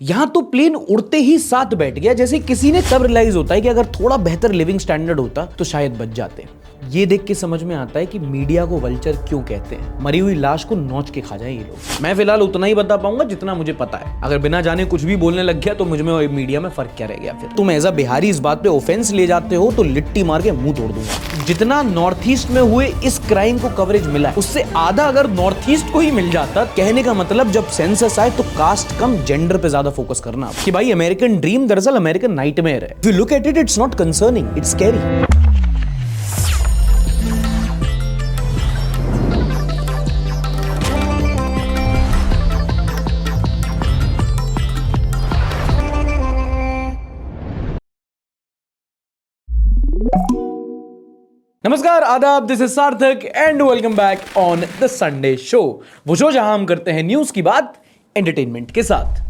यहां तो प्लेन उड़ते ही साथ बैठ गया, जैसे किसी ने तब रियलाइज होता है कि अगर थोड़ा बेहतर लिविंग स्टैंडर्ड होता तो शायद बच जाते। ये देख के समझ में आता है कि मीडिया को वल्चर क्यों कहते हैं। मरी हुई लाश को नोच के खा जाए ये लोग। मैं फिलहाल उतना ही बता पाऊंगा जितना मुझे पता है। अगर बिना जाने कुछ भी बोलने लग गया तो मुझ में और मीडिया में फर्क क्या रह गया। फिर तुम एज अ बिहारी इस बात पे ऑफेंस ले जाते हो तो लिट्टी मार के मुंह तोड़ दूंगा। जितना नॉर्थ ईस्ट में हुए इस क्राइम को कवरेज मिला उससे आधा अगर नॉर्थ ईस्ट को ही मिल जाता। कहने का मतलब जब सेंसस आए तो कास्ट कम जेंडर पे ज्यादा फोकस करना कि भाई अमेरिकन ड्रीम दरअसल अमेरिकन नाइटमेयर है। If you look at it, it's not concerning, it's scary. नमस्कार, आदाब, दिस इज सार्थक and welcome back on the Sunday show. वो शो जहां हम करते हैं न्यूज की बात एंटरटेनमेंट के साथ।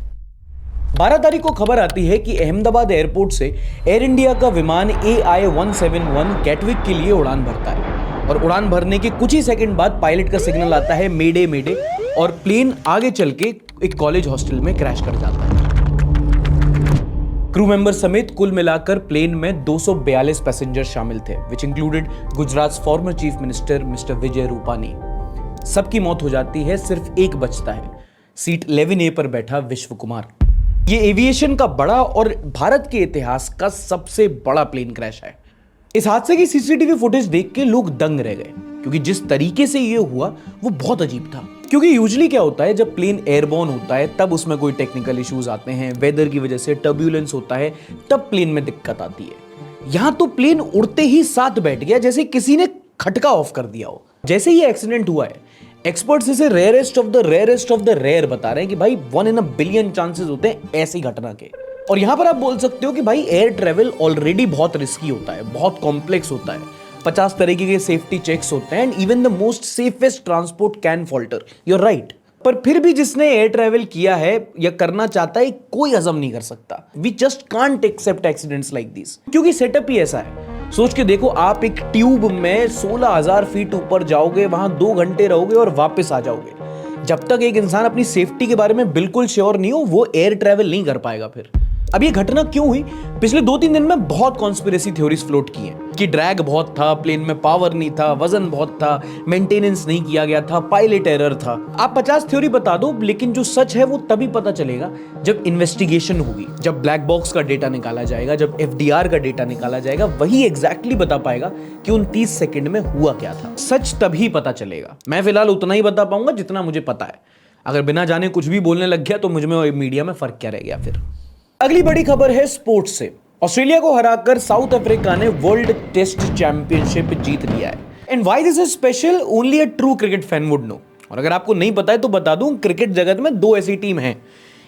12 तारीख को खबर आती है कि अहमदाबाद एयरपोर्ट से एयर इंडिया का विमान AI-171 गैटविक के लिए उड़ान भरता है और उड़ान भरने के कुछ ही सेकंड बाद पायलट का सिग्नल आता है मेडे मेडे, और प्लेन आगे चल के एक कॉलेज हॉस्टल में क्रैश कर जाता है। क्रू मेंबर समेत कुल मिलाकर प्लेन में 242 पैसेंजर शामिल थे, which included Gujarat former chief minister mister Vijay Rupani. सबकी मौत हो जाती है, सिर्फ एक बचता है, सीट 11A पर बैठा विश्व कुमार। ये एविएशन का बड़ा और भारत के इतिहास का सबसे बड़ा प्लेन क्रैश है। इस हादसे की सीसीटीवी फुटेज देख के लोग दंग रह गए, क्योंकि जिस तरीके से ये हुआ वो बहुत अजीब था। क्योंकि यूजुअली क्या होता है, जब प्लेन एयरबोर्न होता है तब उसमें कोई टेक्निकल इश्यूज आते हैं, वेदर की वजह से टर्ब्यूलेंस होता है, तब प्लेन में दिक्कत आती है। यहां तो प्लेन उड़ते ही साथ बैठ गया, जैसे किसी ने खटका ऑफ कर दिया हो। जैसे ही एक्सीडेंट हुआ है, एक्सपर्ट्स इसे रेयरेस्ट ऑफ द रेयर बता रहे हैं कि भाई 1 in a billion चांसेस होते हैं ऐसी घटना के। और यहां पर आप बोल सकते हो कि भाई एयर ट्रेवल ऑलरेडी बहुत रिस्की होता है, बहुत कॉम्प्लेक्स होता है, 50 तरीके के सेफ्टी चेक्स होते हैं, and even the most safest transport can falter. You are right. पर फिर भी जिसने एयर ट्रेवल किया है या करना चाहता है, कोई हजम नहीं कर सकता। We just can't accept accidents like this, क्योंकि सेटअप ही ऐसा है। सोच के देखो, आप एक ट्यूब में 16,000 फीट ऊपर जाओगे, वहां 2 घंटे रहोगे और वापस आ जाओगे। जब तक एक इंसान अपनी सेफ्टी के बारे में बिल्कुल श्योर नहीं हो, वो एयर ट्रेवल नहीं कर पाएगा। फिर अब ये घटना क्यों हुई? पिछले 2-3 दिन में बहुत कॉन्स्पिरेसी थ्योरीज फ्लोट की हैं कि ड्रैग बहुत था, प्लेन में पावर नहीं था, वजन बहुत था, मेंटेनेंस नहीं किया गया था, पायलट एरर था। आप 50 थ्योरी बता दो, लेकिन जो सच है वो तभी पता चलेगा जब इन्वेस्टिगेशन होगी, जब ब्लैक बॉक्स का डेटा निकाला जाएगा, जब FDR का डेटा निकाला जाएगा। वही एग्जैक्टली बता पाएगा कि उन 30 सेकंड में हुआ क्या था। सच तभी पता चलेगा। मैं फिलहाल उतना ही बता पाऊंगा जितना मुझे पता है। अगर बिना जाने कुछ भी बोलने लग गया तो मुझ में और मीडिया में फर्क क्या रह गया। फिर अगली बड़ी खबर है स्पोर्ट्स से। ऑस्ट्रेलिया को हराकर साउथ अफ्रीका ने वर्ल्ड टेस्ट चैंपियनशिप जीत लिया है। And why this is special, only a true cricket fan would know. और अगर आपको नहीं पता है तो बता दूं, क्रिकेट जगत में 2 ऐसी टीम हैं,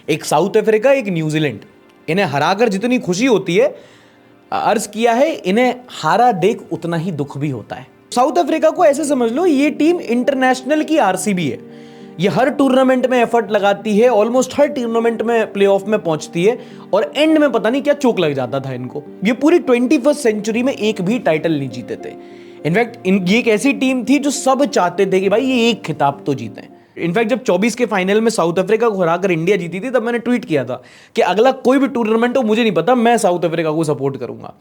एक साउथ अफ्रीका, एक न्यूजीलैंड। इन्हें हराकर जितनी खुशी होती है, अर्ज किया है, इन्हें हारा देख उतना ही दुख भी होता है। साउथ अफ्रीका को ऐसे समझ लो, ये टीम इंटरनेशनल की RCB है। ये हर टूर्नामेंट में एफर्ट लगाती है, ऑलमोस्ट हर टूर्नामेंट में प्लेऑफ में पहुंचती है, और एंड में पता नहीं क्या चोक लग जाता था इनको। ये पूरी 21वीं सेंचुरी में एक भी टाइटल नहीं जीते थे। इनफैक्ट ये एक ऐसी टीम थी जो सब चाहते थे कि भाई ये एक खिताब तो जीतें। इनफैक्ट जब 24 के फाइनल में साउथ अफ्रीका को हराकर इंडिया जीती थी, तब मैंने ट्वीट किया था कि अगला कोई भी टूर्नामेंट हो मुझे नहीं पता, मैं साउथ अफ्रीका को सपोर्ट करूंगा।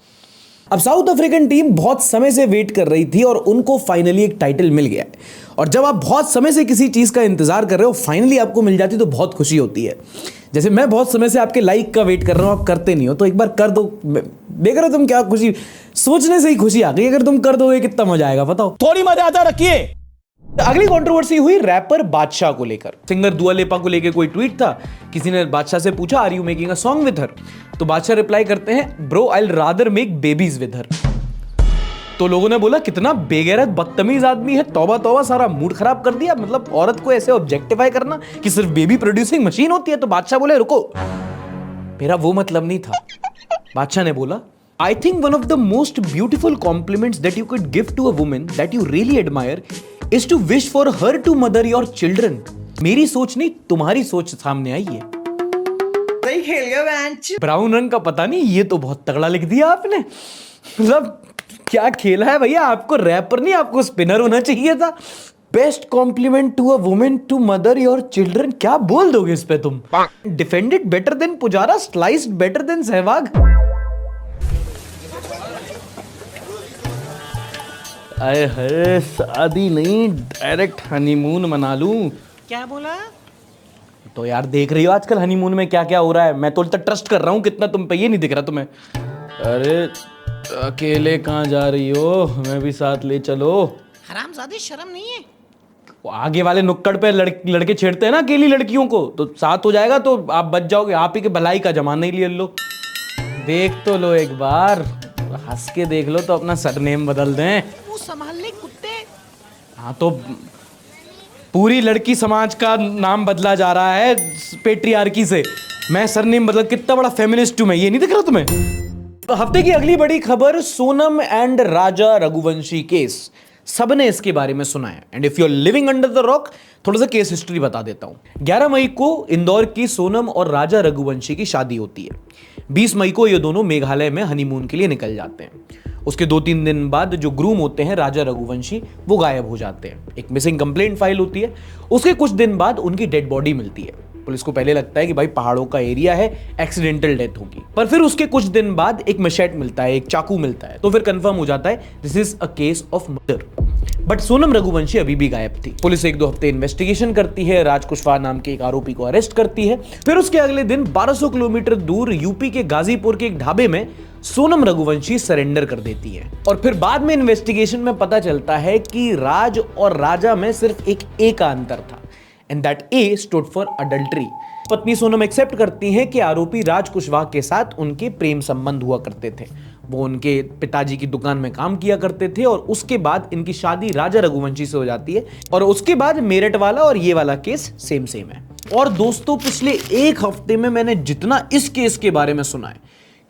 अब साउथ अफ्रीकन टीम बहुत समय से वेट कर रही थी और उनको फाइनली एक टाइटल मिल गया है। और जब आप बहुत समय से किसी चीज का इंतजार कर रहे हो, फाइनली आपको मिल जाती तो बहुत खुशी होती है। जैसे मैं बहुत समय से आपके लाइक का वेट कर रहा हूं, आप करते नहीं हो, तो एक बार कर दो। देख रहे हो तुम क्या खुशी, सोचने से ही खुशी आ गई। अगर तुम कर दोगे कितना मजा आएगा बताओ। थोड़ी मजा आता रखिए। अगली कंट्रोवर्सी हुई रैपर बादशाह को लेकर। सिंगर दुआ लिपा को लेकर कोई ट्वीट था, किसी ने बादशाह से पूछा, are you making a song with her? तो बादशाह रिप्लाई करते हैं, bro I will rather make babies with her. तो लोगों ने बोला, कितना बेगैरत बदतमीज आदमी है, तौबा तौबा, सारा मूड खराब कर दिया। मतलब औरत को ऐसे ऑब्जेक्टिफाई करना कि सिर्फ बेबी प्रोड्यूसिंग मशीन होती है। तो बादशाह बोले, रुको, मेरा वो मतलब नहीं था। बादशाह ने बोला, I think one of the most beautiful compliments that you could give to a woman that you really admire is to wish for her to mother your children. मेरी सोच नहीं, तुम्हारी सोच सामने आई है। सही खेल गया बेंच। ब्राउन रंग का पता नहीं, ये तो बहुत तगड़ा लिख दिया आपने। मतलब क्या खेला है भैया, आपको रैपर नहीं, आपको स्पिनर होना चाहिए था। Best compliment to a women to mother your children, क्या बोल दोगे इस पे तुम? Defended better than Pujara, sliced better than Sehwag. अरे हरे शादी नहीं, डायरेक्ट हनीमून मना लूं। क्या बोला? तो यार देख रही हो आजकल हनीमून में क्या क्या हो रहा है, मैं तो ट्रस्ट कर रहा हूँ कितना तुम पे, ये नहीं दिख रहा तुम्हें? अरे अकेले कहाँ जा रही हो, मैं भी साथ ले चलो। हरामजादे, शर्म नहीं है? वो आगे वाले नुक्कड़ पे लड़के छेड़ते हैं ना अकेली लड़कियों को, तो साथ हो जाएगा तो आप बच जाओगे। आप ही के भलाई का जमाना ही ले लो, देख तो लो एक बार, हंस के देख लो तो अपना सरनेम बदल दें। वो संभाल ले कुत्ते। हाँ तो पूरी लड़की समाज का नाम बदला जा रहा है पेट्रियार्की से, मैं सरनेम बदल, कितना बड़ा फेमिनिस्ट हूं मैं, ये नहीं दिख रहा तुम्हें? तो हफ्ते की अगली बड़ी खबर, सोनम एंड राजा रघुवंशी केस। सबने इसके बारे में सुना है, and if you are living under the rock, थोड़ा सा केस हिस्ट्री बता देता हूं। 11 मई को इंदौर की सोनम और राजा रघुवंशी की शादी होती है। 20 मई को ये दोनों मेघालय में हनीमून के लिए निकल जाते हैं। उसके 2-3 दिन बाद जो ग्रूम होते हैं राजा रघुवंशी, वो गायब हो जाते हैं। एक मिसिंग कंप्लेंट फाइल होती है। उसके कुछ दिन बाद उनकी डेड बॉडी मिलती है। पुलिस को पहले लगता है कि भाई पहाड़ों का एरिया है, एक्सीडेंटल डेथ होगी, पर फिर उसके कुछ दिन बाद एक मशेट मिलता है, एक चाकू मिलता है, तो फिर कंफर्म हो जाता है this is a case of murder. But Sonam Raghuvanshi अभी भी गायब थी। पुलिस 1-2 हफ्ते इन्वेस्टिगेशन करती है, राज कुशवाहा नाम के एक आरोपी को अरेस्ट करती है। फिर उसके अगले दिन 1200 किलोमीटर दूर यूपी के गाजीपुर के एक ढाबे में सोनम रघुवंशी सरेंडर कर देती है। और फिर बाद में इन्वेस्टिगेशन में पता चलता है कि राज और राजा में सिर्फ एक ए का अंतर था, and that A stood for adultery. पत्नी सोनम एक्सेप्ट करती हैं कि आरोपी राज कुशवाहा के साथ उनके प्रेम संबंध हुआ करते थे। वो उनके पिताजी की दुकान में काम किया करते थे, और उसके बाद इनकी शादी राजा रघुवंशी से हो जाती है। और उसके बाद मेरठ वाला और ये वाला केस सेम है। और दोस्तों, पिछले एक हफ्ते में मैंने जितना इस केस के बारे में सुना है,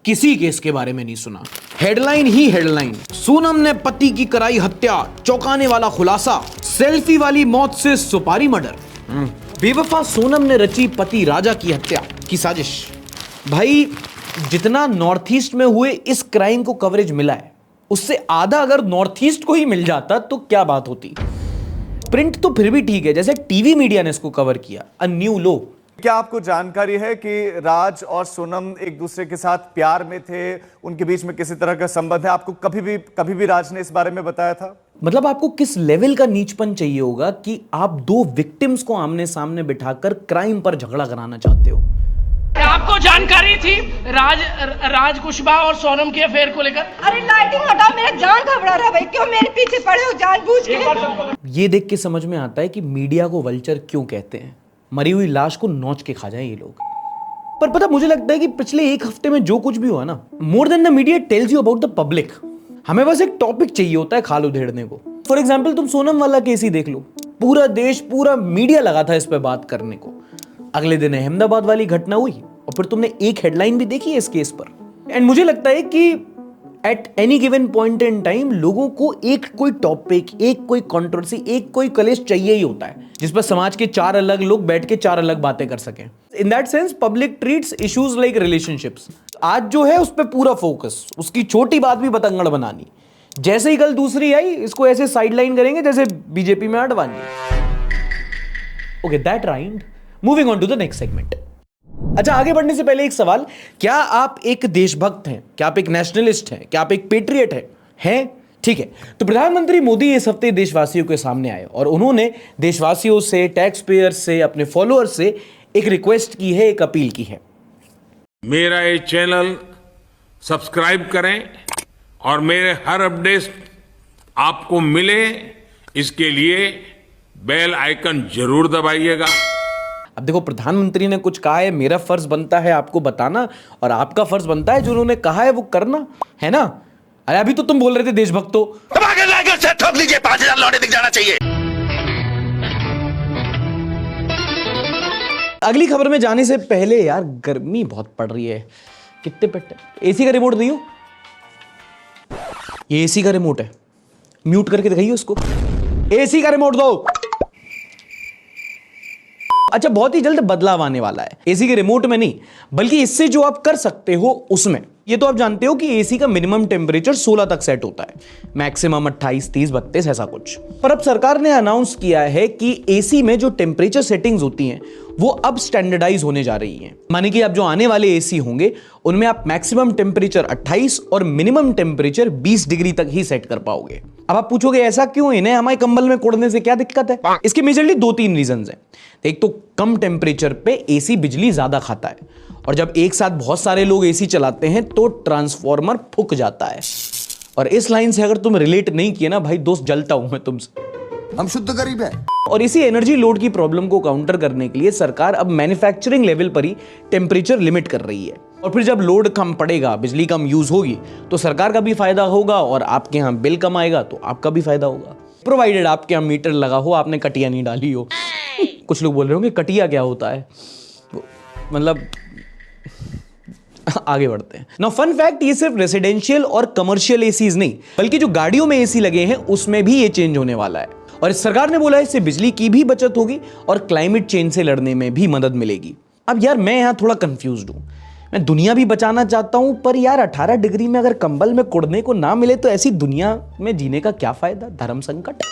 किसी केस के बारे में नहीं सुना। हेडलाइन ही हेडलाइन, सोनम ने पति की कराई हत्या, चौंकाने वाला खुलासा, सेल्फी वाली मौत से सुपारी मर्डर, बेवफा सोनम ने रची पति राजा की हत्या की साजिश। भाई, जितना नॉर्थ ईस्ट में हुए इस क्राइम को कवरेज मिला है, उससे आधा अगर नॉर्थ ईस्ट को ही मिल जाता तो क्या बात होती। प्रिंट तो फिर भी ठीक है, जैसे टीवी मीडिया ने इसको कवर किया, अ न्यू लो। क्या आपको जानकारी है कि राज और सोनम एक दूसरे के साथ प्यार में थे, उनके बीच में किसी तरह का संबंध है? आपको कभी भी राज ने इस बारे में बताया था? मतलब आपको किस लेवल का नीचपन चाहिए होगा कि आप 2 विक्टिम्स को आमने सामने बिठाकर क्राइम पर झगड़ा कराना चाहते हो? आपको जानकारी थी राज कुशवाहा और सोनम के अफेयर को लेकर? अरे लाइटिंग हटाओ, मेरा जान घबरा रहा है भाई, क्यों मेरे पीछे पड़े हो जानबूझ के? ये देख के समझ में आता है कि मीडिया को वल्चर क्यों कहते हैं। मरी हुई लाश को नोच के खा जाए ये लोग। पर पता, मुझे लगता है कि पिछले एक हफ्ते में जो कुछ भी हुआ ना, more than the media tells you about the public. हमें बस एक टॉपिक चाहिए होता है खाल उधेड़ने को। फॉर एग्जाम्पल, तुम सोनम वाला केस ही देख लो, पूरा देश, पूरा मीडिया लगा था इस पे बात करने को। अगले दिन अहमदाबाद वाली घटना हुई, और फिर तुमने एक हेडलाइन भी देखी है इस केस पर। एंड मुझे लगता है कि at any given point in time लोगों को एक कोई टॉपिक, एक कोई कंट्रोवर्सी, एक कोई कलेश चाहिए ही होता है, जिस पर समाज के 4 अलग लोग बैठ के 4 अलग बातें कर सकें। In that sense public treats issues like relationships. आज जो है उस पर पूरा फोकस, उसकी छोटी बात भी बतंगड़ बनानी। जैसे ही कल दूसरी आई, इसको ऐसे साइडलाइन करेंगे जैसे बीजेपी में Advani. Okay, that right. Moving on to the next segment. अच्छा, आगे बढ़ने से पहले एक सवाल, क्या आप एक देशभक्त हैं? क्या आप एक नेशनलिस्ट हैं? क्या आप एक पेट्रियट हैं? ठीक है, तो प्रधानमंत्री मोदी इस हफ्ते देशवासियों के सामने आए और उन्होंने देशवासियों से, टैक्स पेयर से, अपने फॉलोअर्स से एक रिक्वेस्ट की है, एक अपील की है। मेरा ये चैनल सब्सक्राइब करें और मेरे हर अपडेट आपको मिले, इसके लिए बेल आइकन जरूर दबाइएगा। अब देखो, प्रधानमंत्री ने कुछ कहा है, मेरा फर्ज बनता है आपको बताना, और आपका फर्ज बनता है जो उन्होंने कहा है वो करना, है ना? अरे अभी तो तुम बोल रहे थे देशभक्तों, से ठोक लीजिए, 5000 लौटे दिख जाना चाहिए। अगली खबर में जाने से पहले यार, गर्मी बहुत पड़ रही है। कितने पेट, एसी का रिमोट दियो। ये एसी का रिमोट है, म्यूट करके दिखाइए उसको। एसी का रिमोट दो। अच्छा, बहुत ही जल्द बदलाव आने वाला है एसी के रिमोट में नहीं, बल्कि इससे जो आप कर सकते हो उसमें। ये तो आप जानते हो कि एसी का मिनिमम टेम्परेचर 16 तक सेट होता है, मैक्सिमम 28, 30, 32 ऐसा कुछ। पर अब सरकार ने अनाउंस किया है कि एसी में जो टेम्परेचर सेटिंग्स होती हैं वो अब स्टैंडर्डाइज होने जा रही हैं। माने कि अब जो आने वाले एसी होंगे उनमें आप मैक्सिमम टेम्परेचर 28 और मिनिमम टेम्परेचर 20 डिग्री तक ही सेट कर पाओगे। अब आप पूछोगे ऐसा क्यों, इन्हें हमारे कंबल में कोड़ने से क्या दिक्कत है? इसके मेजरली 2-3 रीजंस हैं। एक तो कम टेम्परेचर पे एसी बिजली ज्यादा खाता है, और जब एक साथ बहुत सारे लोग एसी चलाते हैं तो ट्रांसफॉर्मर फूक जाता है। और इस लाइन से अगर तुम रिलेट नहीं किए ना भाई दोस्त, जलता हूं मैं तुमसे। हम शुद्ध गरीब हैं। और इसी एनर्जी लोड की प्रॉब्लम को काउंटर करने के लिए सरकार अब मैन्युफैक्चरिंग लेवल पर ही टेम्परेचर लिमिट कर रही है। और फिर जब लोड कम पड़ेगा, बिजली कम यूज होगी, तो सरकार का भी फायदा होगा और आपके यहाँ बिल कम आएगा तो आपका भी फायदा होगा, प्रोवाइडेड आपके यहाँ मीटर लगा हो, आपने कटिया नहीं डाली हो। कुछ लोग बोल रहे होंगे कटिया क्या होता है, मतलब आगे बढ़ते हैं ना। फन फैक्ट, ये सिर्फ रेसिडेंशियल और कमर्शियल एसीज नहीं, बल्कि जो गाड़ियों में एसी लगे हैं उसमें भी ये चेंज होने वाला है। और सरकार ने बोला है इससे बिजली की भी बचत होगी और क्लाइमेट चेंज से लड़ने में भी मदद मिलेगी। अब यार मैं यहां थोड़ा कंफ्यूज्ड हूं, मैं दुनिया भी बचाना चाहता हूं, पर यार 18 डिग्री में अगर कंबल में कुड़ने को ना मिले तो ऐसी दुनिया में जीने का क्या फायदा? धर्म संकट।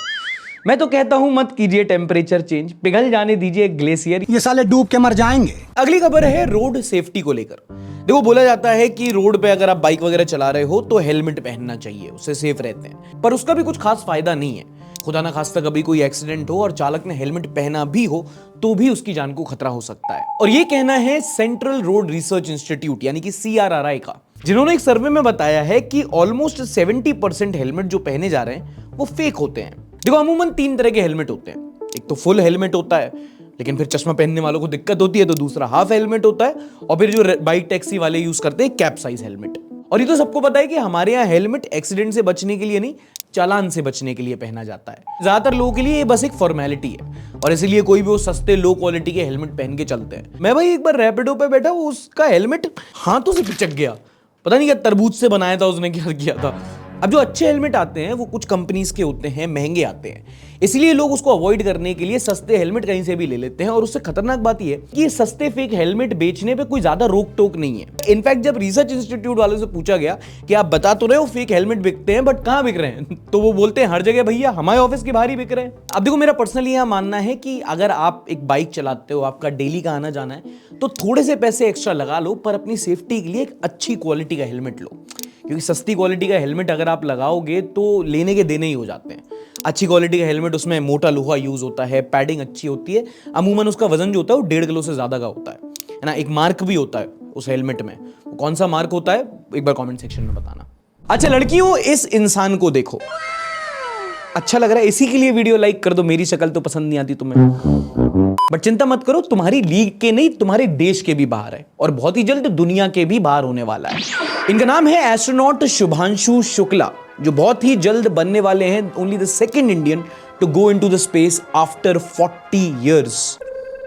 मैं तो कहता हूं मत कीजिए टेम्परेचर चेंज, पिघल जाने दीजिए ग्लेशियर, ये साले डूब के मर जाएंगे। अगली खबर है रोड सेफ्टी को लेकर। देखो, बोला जाता है कि रोड पे अगर आप बाइक वगैरह चला रहे हो तो हेलमेट पहनना चाहिए, उससे सेफ रहते हैं। पर उसका भी कुछ खास फायदा नहीं है। खुदा ना खास्ता कभी कोई एक्सीडेंट हो और चालक ने हेलमेट पहना भी हो तो भी उसकी जान को खतरा हो सकता है। और ये कहना है सेंट्रल रोड रिसर्च इंस्टीट्यूट यानी कि CRRI का, जिन्होंने एक सर्वे में बताया है कि ऑलमोस्ट 70% हेलमेट जो पहने जा रहे हैं वो फेक होते हैं। देखो, अमूमन 3 तरह के हेलमेट होते हैं। एक तो फुल हेलमेट होता है, लेकिन फिर चश्मा पहनने वालों को दिक्कत होती है, तो दूसरा हाफ हेलमेट होता है, और फिर जो बाइक टैक्सी वाले यूज करते हैं कैप साइज हेलमेट। और ये तो सबको पता है कि हमारे यहाँ हेलमेट एक्सीडेंट से बचने के लिए नहीं, चालान से बचने के लिए पहना जाता है। ज्यादातर लोगों के लिए ये बस एक फॉर्मेलिटी है, और इसीलिए कोई भी वो सस्ते लो क्वालिटी के हेलमेट पहन के चलते हैं। मैं भाई एक बार रैपिडो पे बैठा, वो उसका हेलमेट हाथों से पिचक गया, पता नहीं क्या तरबूज से बनाया था उसने, क्या किया था। अब जो अच्छे हेलमेट आते हैं वो कुछ कंपनीज के होते हैं, महंगे आते हैं, इसलिए लोग उसको अवॉइड करने के लिए सस्ते हेलमेट कहीं से भी ले लेते हैं। और उससे खतरनाक बात यह है कि ये सस्ते फेक हेलमेट बेचने पे कोई ज्यादा रोक टोक नहीं है। इनफैक्ट जब रिसर्च इंस्टीट्यूट वालों से पूछा गया कि आप बता तो रहे हो फेक हेलमेट बिकते हैं, बट कहां बिक रहे हैं, तो वो बोलते हैं हर जगह भैया, हमारे ऑफिस के बाहर ही बिक रहे हैं। अब देखो, मेरा पर्सनली यहां मानना है कि अगर आप एक बाइक चलाते हो, आपका डेली का आना जाना है, तो थोड़े से पैसे एक्स्ट्रा लगा लो, पर अपनी सेफ्टी के लिए एक अच्छी क्वालिटी का हेलमेट लो। क्योंकि सस्ती क्वालिटी का हेलमेट अगर आप लगाओगे तो लेने के देने ही हो जाते हैं। अच्छी क्वालिटी का हेलमेट, उसमें मोटा लोहा यूज होता है, पैडिंग अच्छी होती है, अमूमन उसका वजन जो होता है वो 1.5 किलो से ज्यादा का होता है ना। एक मार्क भी होता है उस हेलमेट में, वो कौन सा मार्क होता है एक बार कमेंट सेक्शन में बताना। अच्छा लड़कियों, इस इंसान को देखो, अच्छा लग रहा है, इसी के लिए वीडियो लाइक कर दो। मेरी शक्ल तो पसंद नहीं आती तुम्हें, बट चिंता मत करो, तुम्हारी लीग के नहीं, तुम्हारे देश के भी बाहर है, और बहुत ही जल्द दुनिया के भी बाहर होने वाला है। इनका नाम है एस्ट्रोनॉट शुभांशु शुक्ला, जो बहुत ही जल्द बनने वाले हैं only the second Indian to go into the space after 40 years.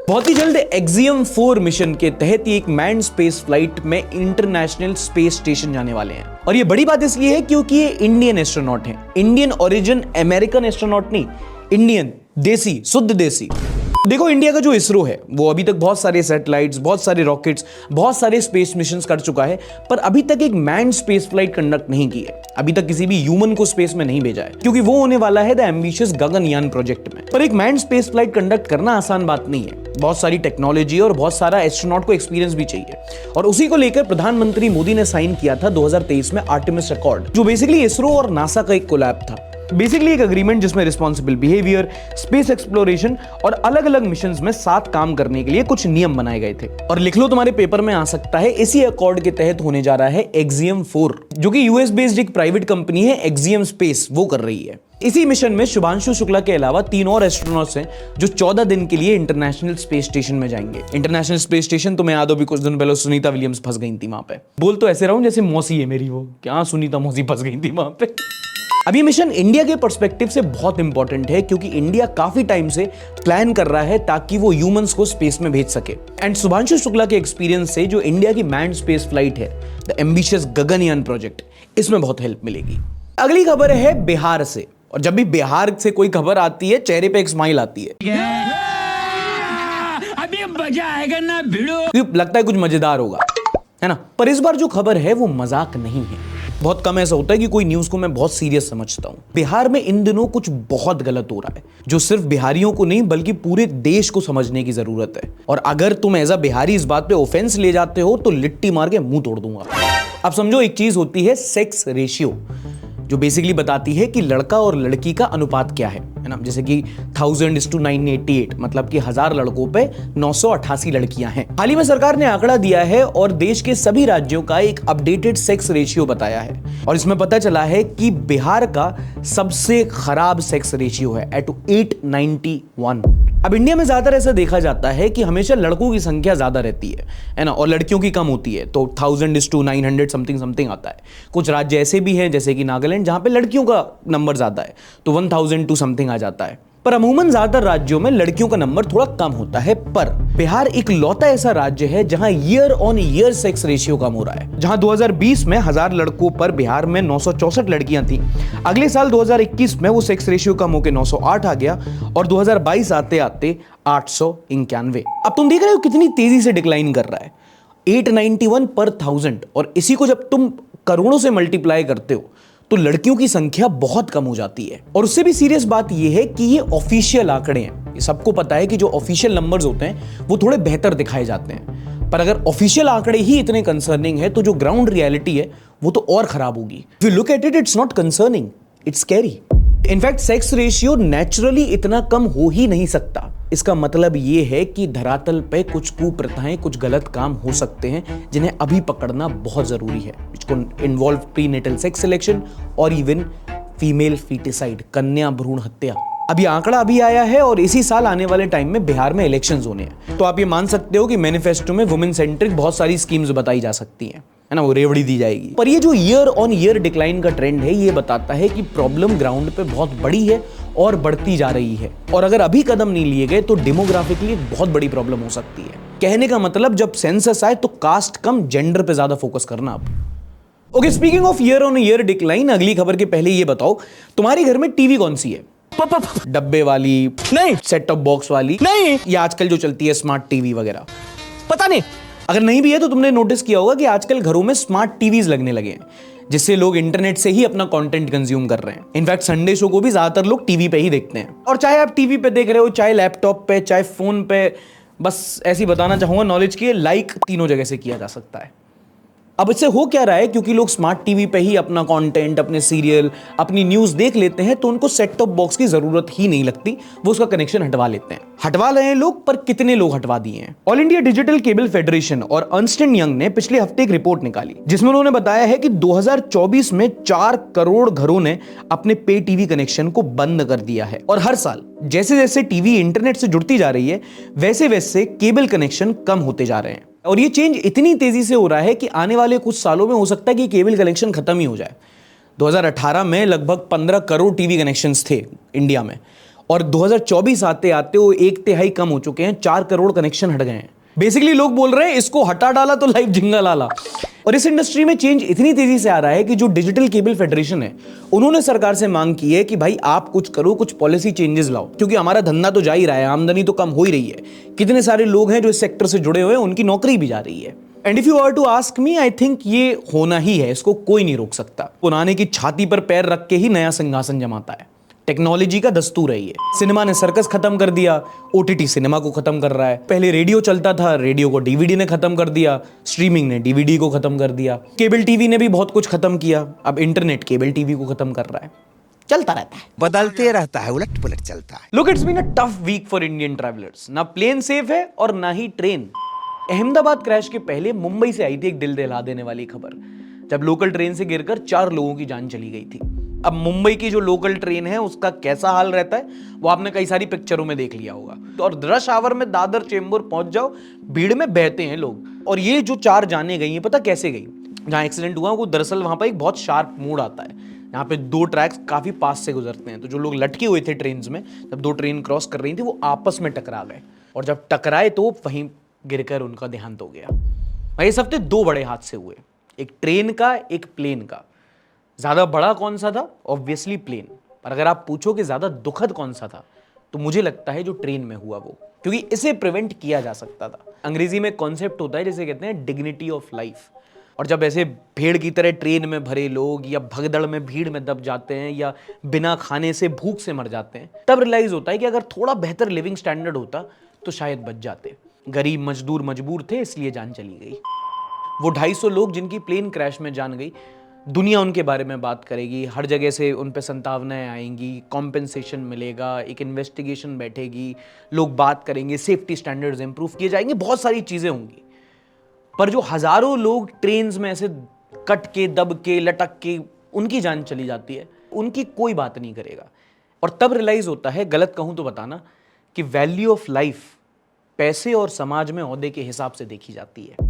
बहुत ही जल्द एक्सियम 4 मिशन के तहत एक मैन्ड स्पेस फ्लाइट में इंटरनेशनल स्पेस स्टेशन जाने वाले हैं। और ये बड़ी बात इसलिए है क्योंकि ये इंडियन एस्ट्रोनॉट हैं, इंडियन ओरिजिन, अमेरिकन एस्ट्रोनॉट नहीं, इंडियन, देसी, शुद्ध देसी। देखो, इंडिया का जो इसरो है वो अभी तक बहुत सारे सैटेलाइट्स, बहुत सारे रॉकेट्स, बहुत सारे स्पेस मिशंस कर चुका है, पर अभी तक एक मैन्ड स्पेस फ्लाइट कंडक्ट नहीं की है। अभी तक किसी भी ह्यूमन को स्पेस में नहीं भेजा है, क्योंकि वो होने वाला है द एम्बिशियस गगनयान प्रोजेक्ट में। पर एक मैन्ड स्पेस फ्लाइट कंडक्ट करना आसान बात नहीं है, बहुत सारी टेक्नोलॉजी और बहुत सारा एस्ट्रोनॉट को एक्सपीरियंस भी चाहिए। और उसी को लेकर प्रधानमंत्री मोदी ने साइन किया था 2023 में आर्टेमिस अकॉर्ड, जो बेसिकली इसरो और नासा का एक कोलैब था। बेसिकली एक अग्रीमेंट जिसमें रिस्पॉन्सिबल बिहेवियर, स्पेस एक्सप्लोरेशन और अलग अलग मिशंस में साथ काम करने के लिए कुछ नियम बनाए गए थे। और लिख लो, तुम्हारे पेपर में आ सकता है, इसी अकॉर्ड के तहत होने जा रहा है एक्सियम 4, जो कि यूएस बेस्ड एक प्राइवेट कंपनी है एक्सियम स्पेस, वो कर रही है। इसी मिशन में शुभांशु शुक्ला के अलावा 3 और एस्ट्रोनॉट्स हैं जो 14 दिन के लिए इंटरनेशनल स्पेस स्टेशन में जाएंगे। इंटरनेशनल स्पेस स्टेशन तुम्हें याद हो भी, कुछ दिन पहले सुनीता विलियम्स फंस गई थी वहां पे। बोल तो ऐसे रहा हूं जैसे मौसी है मेरी, वो क्या सुनीता मौसी फंस गई थी वहां पे। अब ये मिशन इंडिया के पर्सपेक्टिव से बहुत इंपॉर्टेंट है, क्योंकि इंडिया काफी टाइम से प्लान कर रहा है ताकि वो ह्यूमंस को स्पेस में भेज सके। एंड शुभांशु शुक्ला के एक्सपीरियंस से जो इंडिया की मैन्ड स्पेस फ्लाइट है, द एम्बिशियस गगनयान प्रोजेक्ट, इसमें बहुत हेल्प मिलेगी। अगली खबर है बिहार से, और जब भी बिहार से कोई खबर आती है चेहरे पे एक स्माइल आती है। मजा आएगा ना भिड़ो। लगता है कुछ मजेदार होगा, है ना? पर इस बार जो खबर है वो मजाक नहीं है। बहुत कम ऐसा होता है कि कोई न्यूज को मैं बहुत सीरियस समझता हूं। बिहार में इन दिनों कुछ बहुत गलत हो रहा है, जो सिर्फ बिहारियों को नहीं बल्कि पूरे देश को समझने की जरूरत है। और अगर तुम एज अ बिहारी इस बात पे ऑफेंस ले जाते हो तो लिट्टी मार के मुंह तोड़ दूंगा। अब समझो, एक चीज होती है सेक्स रेशियो, जो बेसिकली बताती है कि लड़का और लड़की का अनुपात क्या है ना? जैसे कि 1000:988, मतलब कि 1000 लड़कों पे 988 लड़कियां हैं। हाल ही में सरकार ने आंकड़ा दिया है और देश के सभी राज्यों का एक अपडेटेड सेक्स रेशियो बताया है, और इसमें पता चला है कि बिहार का सबसे खराब सेक्स रेशियो है एट 891। अब इंडिया में ज्यादातर ऐसा देखा जाता है कि हमेशा लड़कों की संख्या ज्यादा रहती है ना, और लड़कियों की कम होती है, तो 1000:900 समथिंग आता है। कुछ राज्य ऐसे भी हैं जैसे कि नागालैंड, जहां पे लड़कियों का नंबर ज्यादा है, तो 1002 समथिंग आ जाता है। पर अमूमन ज्यादातर राज्यों में लड़कियों का नंबर थोड़ा कम होता है। पर बिहार इकलौता ऐसा राज्य है जहां year on year sex ratio कम हो रहा है। जहां 2020 में 1000 लड़कों पर बिहार में 964 लड़कियां थी, अगले साल 2021 में वो सेक्स रेशियो कम होकर 908 आ गया, और 2022 आते आते 891। अब तुम देख रहे हो कितनी तेजी से डिक्लाइन कर रहा है, 891 पर 1000, और इसी को जब तुम करोड़ों से मल्टीप्लाई करते हो तो लड़कियों की संख्या बहुत कम हो जाती है। और उससे भी सीरियस बात यह है कि ये ऑफिशियल आंकड़े हैं। ये सबको पता है कि जो ऑफिशियल नंबर्स होते हैं वो थोड़े बेहतर दिखाए जाते हैं, पर अगर ऑफिशियल आंकड़े ही इतने कंसर्निंग है तो जो ग्राउंड रियलिटी है वो तो और खराब होगी। If you look at it, it's not concerning, it's scary. In fact sex ratio naturally इतना कम हो ही नहीं सकता। इसका मतलब यह है कि धरातल पे कुछ कुप्रथाएं, कुछ गलत काम हो सकते हैं जिन्हें अभी पकड़ना बहुत जरूरी है, which involve prenatal sex selection और इवन फीमेल फीटिसाइड, कन्या भ्रूण हत्या। अब ये आंकड़ा अभी आया है और इसी साल आने वाले टाइम में बिहार में इलेक्शंस होने हैं, तो आप ये मान सकते हो कि मैनिफेस्टो में वुमेन सेंट्रिक बहुत सारी स्कीम्स बताई जा सकती हैं, है ना, वो रेवड़ी दी जाएगी। पर ये जो ईयर ऑन ईयर डिक्लाइन का ट्रेंड है, ये बताता है कि प्रॉब्लम ग्राउंड पे बहुत बड़ी है और बढ़ती जा रही है, और अगर अभी कदम नहीं लिए गए तो डेमोग्राफिकली एक बहुत बड़ी प्रॉब्लम हो सकती है। कहने का मतलब, जब सेंसस आए तो कास्ट कम जेंडर पे ज्यादा फोकस करना। अब okay, speaking of year on year decline, अगली खबर के पहले ये बताओ, तुम्हारे घर में टीवी कौन सी है? डब्बे वाली? नहीं। सेट टॉप बॉक्स वाली? नहीं। या आजकल जो चलती है स्मार्ट टीवी वगैरह? पता नहीं। अगर नहीं भी है तो तुमने नोटिस किया होगा कि आजकल घरों में स्मार्ट टीवीज लगने लगे हैं, जिससे लोग इंटरनेट से ही अपना कंटेंट कंज्यूम कर रहे हैं। इनफैक्ट संडे शो को भी ज्यादातर लोग टीवी पे ही देखते हैं, और चाहे आप टीवी पे देख रहे हो, चाहे लैपटॉप पे, चाहे फोन पे, बस ऐसी बताना चाहूंगा नॉलेज के, लाइक तीनों जगह से किया जा सकता है। अब इससे हो क्या रहा है, क्योंकि लोग स्मार्ट टीवी पे ही अपना कंटेंट, अपने सीरियल, अपनी न्यूज देख लेते हैं, तो उनको सेट टॉप बॉक्स की जरूरत ही नहीं लगती, वो उसका कनेक्शन हटवा लेते हैं। हटवा रहे हैं लोग, पर कितने लोग हटवा दिए हैं? All India digital cable federation और अर्नस्ट एंड यंग ने पिछले हफ्ते एक रिपोर्ट निकाली, जिसमें उन्होंने बताया है कि 2024 में 4 करोड़ घरों ने अपने पे टीवी कनेक्शन को बंद कर दिया है, और हर साल जैसे जैसे टीवी इंटरनेट से जुड़ती जा रही है, वैसे वैसे केबल कनेक्शन कम होते जा रहे हैं। और ये चेंज इतनी तेजी से हो रहा है कि आने वाले कुछ सालों में हो सकता है कि केबल कनेक्शन खत्म ही हो जाए। 2018 में लगभग 15 करोड़ टीवी कनेक्शंस थे इंडिया में, और 2024 आते आते वो 1/3 कम हो चुके हैं, 4 करोड़ कनेक्शन हट गए हैं। बेसिकली लोग बोल रहे हैं इसको हटा डाला तो लाइफ झिंगा लाला। और इस इंडस्ट्री में चेंज इतनी तेजी से आ रहा है कि जो डिजिटल केबल फेडरेशन है, उन्होंने सरकार से मांग की है कि भाई आप कुछ करो, कुछ पॉलिसी चेंजेस लाओ, क्योंकि हमारा धंधा तो जा ही रहा है, आमदनी तो कम हो ही रही है। कितने सारे लोग हैं जो इस सेक्टर से जुड़े हुए हैं, उनकी नौकरी भी जा रही है। And if you are to ask me, I think ये होना ही है, इसको कोई नहीं रोक सकता। पुराने की छाती पर पैर रख के ही नया सिंहासन जमाता है, टेक्नोलॉजी का दस्तूर है ये। सिनेमा ने सर्कस खत्म कर दिया, ओटीटी सिनेमा को खत्म कर रहा है। पहले रेडियो चलता था, रेडियो को डीवीडी ने खत्म कर दिया, स्ट्रीमिंग ने डीवीडी को खत्म कर दिया, केबल टीवी ने भी बहुत कुछ खत्म किया, अब इंटरनेट केबल टीवी को खत्म कर रहा है। चलता रहता है, बदलते रहता है, उलट पुलट चलता है। Look, it's been a tough week for Indian travellers. ना प्लेन सेफ है और ना ही ट्रेन। अहमदाबाद क्रैश के पहले मुंबई से आई थी एक दिल दहला देने वाली खबर, जब लोकल ट्रेन से गिरकर 4 लोगों की जान चली गई थी। अब मुंबई की जो लोकल ट्रेन है उसका कैसा हाल रहता है वो आपने कई सारी पिक्चरों में देख लिया होगा। और रश आवर में दादर चेंबूर पहुंच जाओ, भीड़ में बहते हैं लोग। और ये जो 4 जाने गई हैं, पता कैसे गई? जहां एक्सीडेंट हुआ वो दरअसल वहां पर एक बहुत शार्प मोड़ आता है, यहाँ पे 2 ट्रैक्स काफी पास से गुजरते हैं। तो जो लोग लटके हुए थे ट्रेन में, जब 2 ट्रेन क्रॉस कर रही थी, वो आपस में टकरा गए, और जब टकराए तो वहीं गिरकर उनका देहांत हो गया। भाई इस हफ्ते 2 बड़े हादसे हुए, एक ट्रेन का, एक प्लेन का। ज्यादा बड़ा कौन सा था? Obviously plane. पर अगर आप पूछो कि ज्यादा दुखद कौन सा था, तो मुझे लगता है जो ट्रेन में हुआ वो, क्योंकि इसे प्रिवेंट किया जा सकता था। अंग्रेजी में कॉन्सेप्ट होता है जिसे कहते हैं डिग्निटी ऑफ लाइफ, और जब ऐसे भेड़ की तरह ट्रेन में भरे लोग या भगदड़ में भीड़ में दब जाते हैं या बिना खाने से भूख से मर जाते हैं, तब रियलाइज होता है कि अगर थोड़ा बेहतर लिविंग स्टैंडर्ड होता तो शायद बच जाते। गरीब मजदूर मजबूर थे इसलिए जान चली गई। वो 250 लोग जिनकी प्लेन क्रैश में जान गई, दुनिया उनके बारे में बात करेगी, हर जगह से उन पे संतावनाएं आएंगी, कॉम्पेंसेशन मिलेगा, एक इन्वेस्टिगेशन बैठेगी, लोग बात करेंगे, सेफ्टी स्टैंडर्ड्स इंप्रूव किए जाएंगे, बहुत सारी चीज़ें होंगी। पर जो हज़ारों लोग ट्रेन्स में ऐसे कट के दब के लटक के उनकी जान चली जाती है, उनकी कोई बात नहीं करेगा। और तब रियलाइज़ होता है, गलत कहूँ तो बताना, कि वैल्यू ऑफ लाइफ पैसे और समाज में ओहदे के हिसाब से देखी जाती है।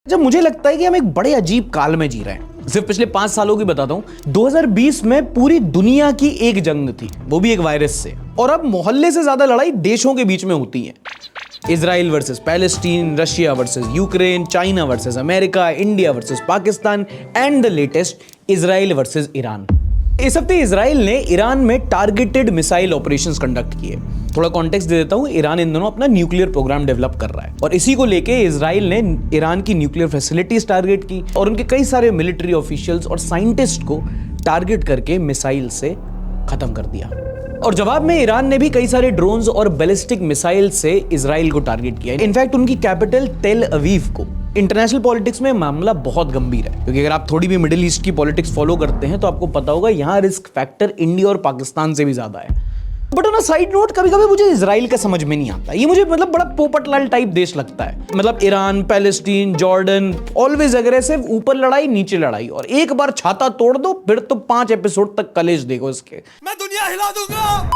जब मुझे लगता है कि हम एक बड़े अजीब काल में जी रहे हैं। सिर्फ पिछले 5 सालों की बताता हूं। 2020 में पूरी दुनिया की एक जंग थी, वो भी एक वायरस से, और अब मोहल्ले से ज्यादा लड़ाई देशों के बीच में होती है। Israel versus Palestine, Russia versus Ukraine, China versus America, India versus Pakistan and the latest Israel versus Iran. इस हफ्ते इजराइल ने ईरान में टारगेटेड मिसाइल ऑपरेशंस कंडक्ट किए। थोड़ा कॉन्टेक्स्ट दे देता हूं, ईरान इन दोनों अपना न्यूक्लियर प्रोग्राम डेवलप कर रहा है, और इसी को लेके इजराइल ने ईरान की न्यूक्लियर फैसिलिटीज टारगेट की और उनके कई सारे मिलिट्री ऑफिशियल्स और साइंटिस्ट को टारगेट करके मिसाइल से खत्म कर दिया। और जवाब में ईरान ने भी कई सारे ड्रोन्स और बैलिस्टिक मिसाइल से इजराइल को टारगेट किया, इनफैक्ट उनकी कैपिटल तेल अवीव को। इंटरनेशनल पॉलिटिक्स में मामला बहुत गंभीर है, क्योंकि अगर आप थोड़ी भी मिडिल ईस्ट की पॉलिटिक्स फॉलो करते हैं तो आपको पता होगा यहां रिस्क फैक्टर इंडिया और पाकिस्तान से भी ज्यादा है। But on a side note, कभी कभी मुझे इजराइल का समझ में नहीं आता। ये मुझे मतलब बड़ा पोपटलाल टाइप देश लगता है। मतलब Iran, Palestine, Jordan, always aggressive, ऊपर लड़ाई नीचे लड़ाई, और एक बार छाता तोड़ दो फिर तो 5 एपिसोड तक कलेश देखो इसके। मैं दुनिया हिला दूंगा।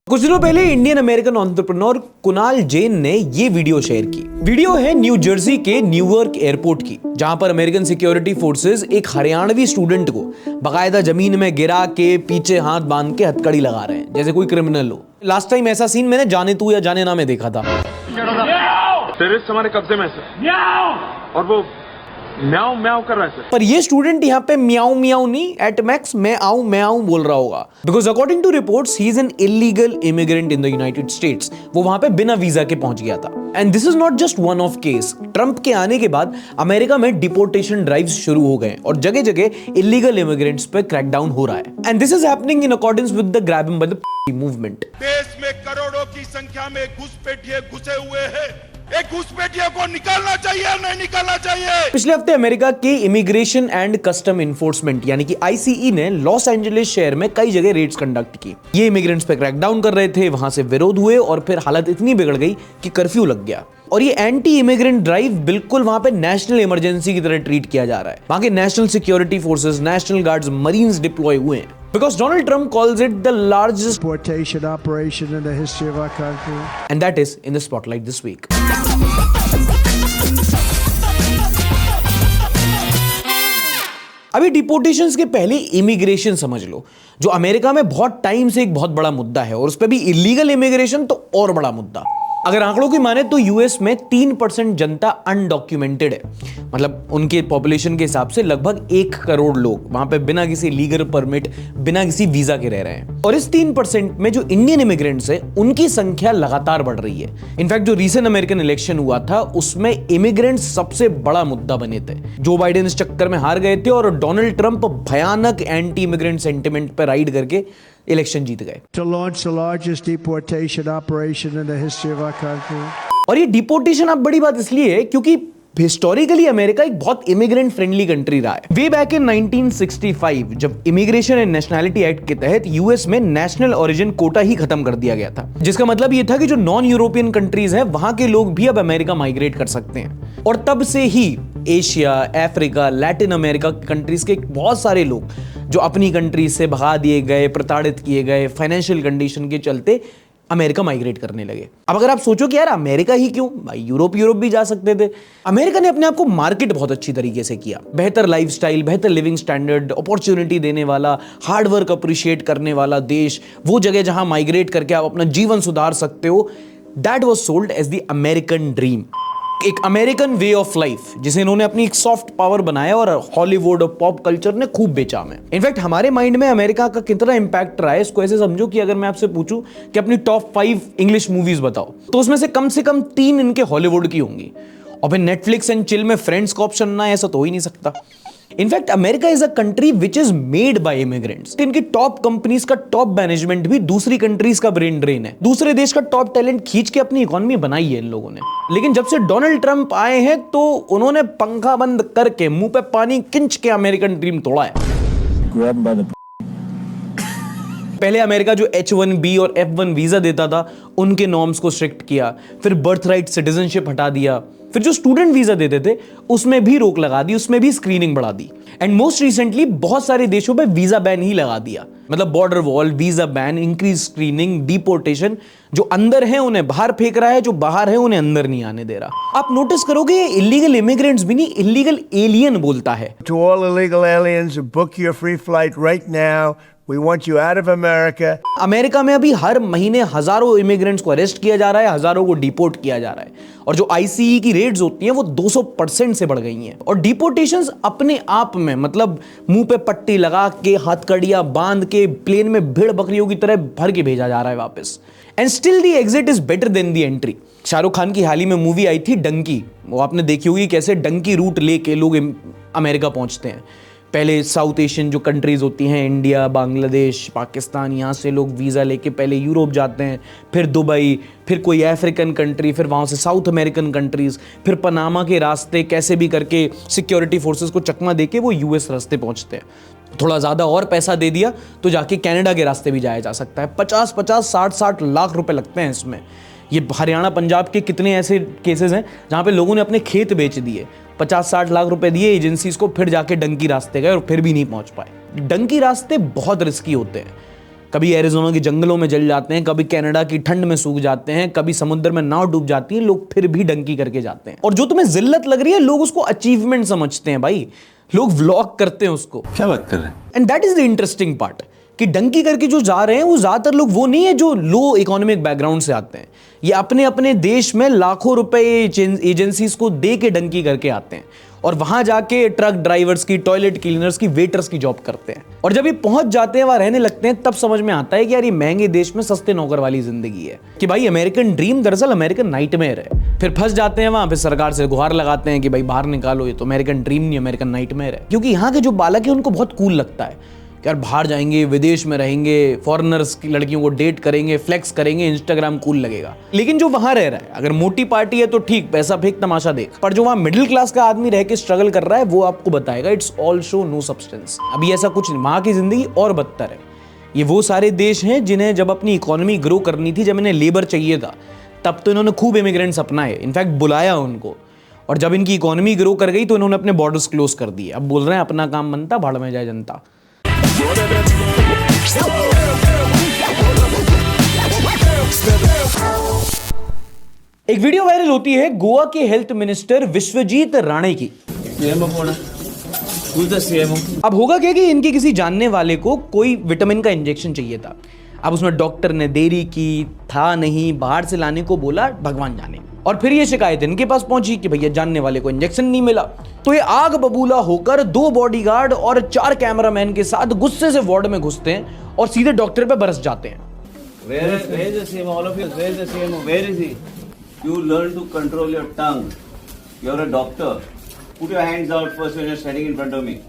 कुछ दिनों पहले Indian American entrepreneur Kunal Jain ने ये वीडियो शेयर की। वीडियो है न्यू जर्सी के न्यूयॉर्क एयरपोर्ट की, जहां पर अमेरिकन सिक्योरिटी फोर्सेस एक हरियाणवी स्टूडेंट को बाकायदा जमीन में गिरा के पीछे हाथ बांध के हथकड़ी लगा रहे हैं, जैसे कोई क्रिमिनल हो। लास्ट टाइम ऐसा सीन मैंने जाने तू या जाने ना में देखा था। टेररिस्ट हमारे कब्जे में है और वो म्याऊं म्याऊं कर रहा है सर। पर ये स्टूडेंट यहाँ पे म्याऊं म्याऊं नहीं, एट मैक्स मैं आऊं बोल रहा होगा, because according to reports he is an illegal immigrant in the United States. वो वहां पे बिना वीजा के पहुंच गया था। And this is not just one of case. Trump के आने के बाद अमेरिका में डिपोर्टेशन ड्राइव्स शुरू हो गए और जगह जगह इलीगल इमिग्रेंट्स पे क्रैकडाउन हो रहा है। And this is happening in accordance with the grab him by the movement. देश में करोड़ों की संख्या में घुसपैठिए घुसे हुए हैं। एक घुसपैठिए को निकालना चाहिए, नहीं निकालना चाहिए। पिछले हफ्ते अमेरिका के इमिग्रेशन एंड कस्टम इन्फोर्समेंट यानी कि आईसीई ने लॉस एंजलिस शहर में कई जगह रेड्स कंडक्ट की। ये इमिग्रेंट्स पे क्रैकडाउन कर रहे थे, वहां से विरोध हुए और फिर हालत इतनी बिगड़ गई कि कर्फ्यू लग गया। और ये एंटी इमिग्रेंट ड्राइव बिल्कुल वहां पे नेशनल इमरजेंसी की तरह ट्रीट किया जा रहा है। वहां के national security forces, national guards, marines deploy हुए हैं, because Donald Trump calls it the largest deportation operation in the history of our country. And that is in the spotlight this week. अभी डिपोर्टेशंस के पहले इमिग्रेशन समझ लो, जो America में बहुत time से एक बहुत बड़ा मुद्दा है, और उस पर भी इलीगल इमिग्रेशन तो और बड़ा मुद्दा। अगर आंकड़ों की माने तो यूएस में 3% जनता अनडॉक्यूमेंटेड है, मतलब उनके पॉपुलेशन के हिसाब से लगभग 1 करोड़ लोग वहां पे बिना किसी लीगल परमिट, बिना किसी वीजा के रह रहे हैं। और इस 3% में जो इंडियन इमिग्रेंट्स है उनकी संख्या लगातार बढ़ रही है। इनफैक्ट जो रीसेंट अमेरिकन इलेक्शन हुआ था उसमें इमिग्रेंट्स सबसे बड़ा मुद्दा बने थे। जो बाइडेन इस चक्कर में हार गए थे और डोनाल्ड ट्रंप भयानक एंटी इमिग्रेंट सेंटिमेंट पर राइड करके इलेक्शन जीत गए। To launch the largest deportation operation in the history of our country. और ये डिपोर्टेशन अब बड़ी बात इसलिए है क्योंकि हिस्टोरिकली अमेरिका एक बहुत इमिग्रेंट फ्रेंडली कंट्री रहा है। वे बैक इन 1965 जब इमिग्रेशन एंड नेशनैलिटी एक्ट के तहत यूएस में नेशनल ओरिजिन कोटा ही खत्म कर दिया गया था, जिसका मतलब ये था कि जो नॉन यूरोपियन कंट्रीज हैं वहां के लोग भी अब अमेरिका माइग्रेट कर सकते हैं। और तब से ही Asia, Africa, Latin America countries के बहुत सारे लोग जो अपनी कंट्रीज से भगा दिए गए, प्रताड़ित किए गए, फाइनेंशियल कंडीशन के चलते अमेरिका माइग्रेट करने लगे। अब अगर आप सोचो कि यार अमेरिका ही क्यों, भाई यूरोप भी जा सकते थे। अमेरिका ने अपने आप को मार्केट बहुत अच्छी तरीके से किया। बेहतर लाइफस्टाइल, बेहतर लिविंग स्टैंडर्ड, अपॉर्चुनिटी देने वाला, हार्ड वर्क अप्रिशिएट करने वाला देश, वो जगह जहां माइग्रेट करके आप अपना जीवन सुधार सकते हो, that was sold as the American dream. एक अमेरिकन वे ऑफ लाइफ जिसे इन्होंने अपनी एक सॉफ्ट पावर बनाया और हॉलीवुड और पॉप कल्चर ने खूब बेचा हमें। इनफैक्ट हमारे माइंड में अमेरिका का कितना इंपैक्ट रहा है इसको ऐसे समझो कि अगर मैं आपसे पूछूं कि अपनी टॉप 5 इंग्लिश मूवीज बताओ तो उसमें से कम 3 इनके हॉलीवुड की होंगी, और फिर नेटफ्लिक्स एंड चिल में फ्रेंड्स का ऑप्शन ना है ऐसा तो हो ही नहीं सकता। In fact America is a country which is made by immigrants. इनकी टॉप कंपनीज का टॉप मैनेजमेंट भी दूसरी कंट्रीज का ब्रेन ड्रेन है, दूसरे देश का टॉप टैलेंट खींच के अपनी इकोनॉमी बनाई है इन लोगों ने। लेकिन जब से डोनाल्ड ट्रंप आए हैं तो उन्होंने पंखा बंद करके मुंह पे पानी खींच के अमेरिकन ड्रीम तोड़ा है। पहले अमेरिका जो H1B और F1 वीजा देता था उनके नॉर्म्स को स्ट्रिक्ट किया, फिर बर्थ राइट सिटीजनशिप हटा दिया, फिर जो स्टूडेंट वीजा देते थे उसमें भी रोक लगा दी, उसमें भी स्क्रीनिंग बढ़ा दी, एंड मोस्ट रिसेंटली बहुत सारे देशों पे वीजा बैन ही लगा दिया। मतलब border wall, visa ban, increase screening, deportation. जो अंदर है उन्हें बाहर फेंक रहा है, जो बाहर है उन्हें अंदर नहीं आने दे रहा। आप नोटिस करोगे ये इलीगल इमिग्रेंट्स भी नहीं, इलीगल एलियन बोलता है। To all illegal aliens, book your free flight right now. We want you out of America. America में अभी हर महीने हजारों इमिग्रेंट्स को अरेस्ट किया जा रहा है, हजारों को डिपोर्ट किया जा रहा है, और जो ICE की रेट्स होती हैं वो 200% से बढ़ गई हैं। और डिपोर्टेशंस अपने आप में मतलब मुंह पे पट्टी लगा के, हथकड़ियां बांध के, प्लेन में भेड़ बकरियों की तरह भर के भेजा जा रहा है वापस। And still the exit is better than the entry. Shahrukh Khan की हाल ही में मूवी आई थी डंकी, वो आपने देखी होगी कैसे डंकी रूट लेके लोग अमेरिका पहुंचते हैं। पहले साउथ एशियन जो कंट्रीज होती हैं, इंडिया, बांग्लादेश, पाकिस्तान, यहाँ से लोग वीज़ा लेके पहले यूरोप जाते हैं, फिर दुबई, फिर कोई अफ्रीकन कंट्री, फिर वहाँ से साउथ अमेरिकन कंट्रीज़, फिर पनामा के रास्ते कैसे भी करके सिक्योरिटी फोर्सेस को चकमा देके वो US रास्ते पहुँचते हैं। थोड़ा ज़्यादा और पैसा दे दिया तो जाके कनाडा के रास्ते भी जाया जा सकता है। 50-50, 60-60 लाख रुपए लगते हैं इसमें। ये हरियाणा, पंजाब के कितने ऐसे केसेस हैं जहाँ पे लोगों ने अपने खेत बेच दिए, 50-60 लाख रुपए दिए एजेंसीज को, फिर जाके डंकी रास्ते गए और फिर भी नहीं पहुंच पाए। डंकी रास्ते बहुत रिस्की होते हैं, कभी एरिज़ोना के जंगलों में जल जाते हैं, कभी कनाडा की ठंड में सूख जाते हैं, कभी समुद्र में नाव डूब जाती है, लोग फिर भी डंकी करके जाते हैं। और जो तुम्हें जिल्लत लग रही है लोग उसको अचीवमेंट समझते हैं भाई, लोग व्लॉग करते हैं उसको। क्या बात कर रहे हैं? And that is the interesting part कि डंकी करके जो जा रहे हैं वो ज्यादातर लोग वो नहीं है जो लो इकोनॉमिक बैकग्राउंड से आते हैं। ये अपने अपने देश में लाखों रुपए एजेंसीज को दे के डंकी करके आते हैं और वहां जाके ट्रक ड्राइवर्स की, टॉयलेट क्लीनर्स की, वेटर्स की जॉब करते हैं। और जब ये पहुंच जाते हैं, वहां रहने लगते हैं, तब समझ में आता है कि यार ये महंगे देश में सस्ते नौकर वाली जिंदगी है, कि भाई अमेरिकन ड्रीम दरअसल अमेरिकन नाइटमेयर है। फिर फंस जाते हैं वहां, फिर सरकार से गुहार लगाते हैं कि भाई बाहर निकालो, ये तो अमेरिकन ड्रीम नहीं अमेरिकन नाइटमेयर है। क्योंकि यहाँ के जो बालक है उनको बहुत कूल लगता है यार, बाहर जाएंगे, विदेश में रहेंगे, फॉरेनर्स की लड़कियों को डेट करेंगे, फ्लेक्स करेंगे, इंस्टाग्राम कूल लगेगा। लेकिन जो वहां रह रहा है, अगर मोटी पार्टी है तो ठीक, पैसा फेंक तमाशा देख, पर जो वहां मिडिल क्लास का आदमी रह के स्ट्रगल कर रहा है वो आपको बताएगा it's all show no substance. अभी ऐसा कुछ नहीं, वहां की जिंदगी और बदतर है। ये वो सारे देश हैं जिन्हें जब अपनी इकोनॉमी ग्रो करनी थी, जब इन्हें लेबर चाहिए था, तब तो इन्होंने खूब इमिग्रेंट्स अपनाए, इनफैक्ट बुलाया उनको, और जब इनकी इकोनॉमी ग्रो कर गई तो इन्होंने अपने बॉर्डर्स क्लोज कर दिए। अब बोल रहे हैं अपना काम बनता, भाड़ में जाए जनता। एक वीडियो वायरल होती है गोवा के हेल्थ मिनिस्टर विश्वजीत राणे की। अब होगा क्या कि इनके किसी जानने वाले को कोई विटामिन का इंजेक्शन चाहिए था। अब उसमें डॉक्टर ने देरी की, था नहीं, बाहर से लाने को बोला, भगवान जाने। और फिर ये शिकायत इनके पास पहुंची कि भैया जानने वाले को इंजेक्शन नहीं मिला। तो ये आग बबूला होकर 2 बॉडीगार्ड और 4 कैमरामैन के साथ गुस्से से वार्ड में घुसते हैं और सीधे डॉक्टर पे बरस जाते हैं। Where is the CMO? All of you, where is the CMO? Where is he? You learn to control your tongue. You're a doctor. Put your hands out first when you're standing in front of me.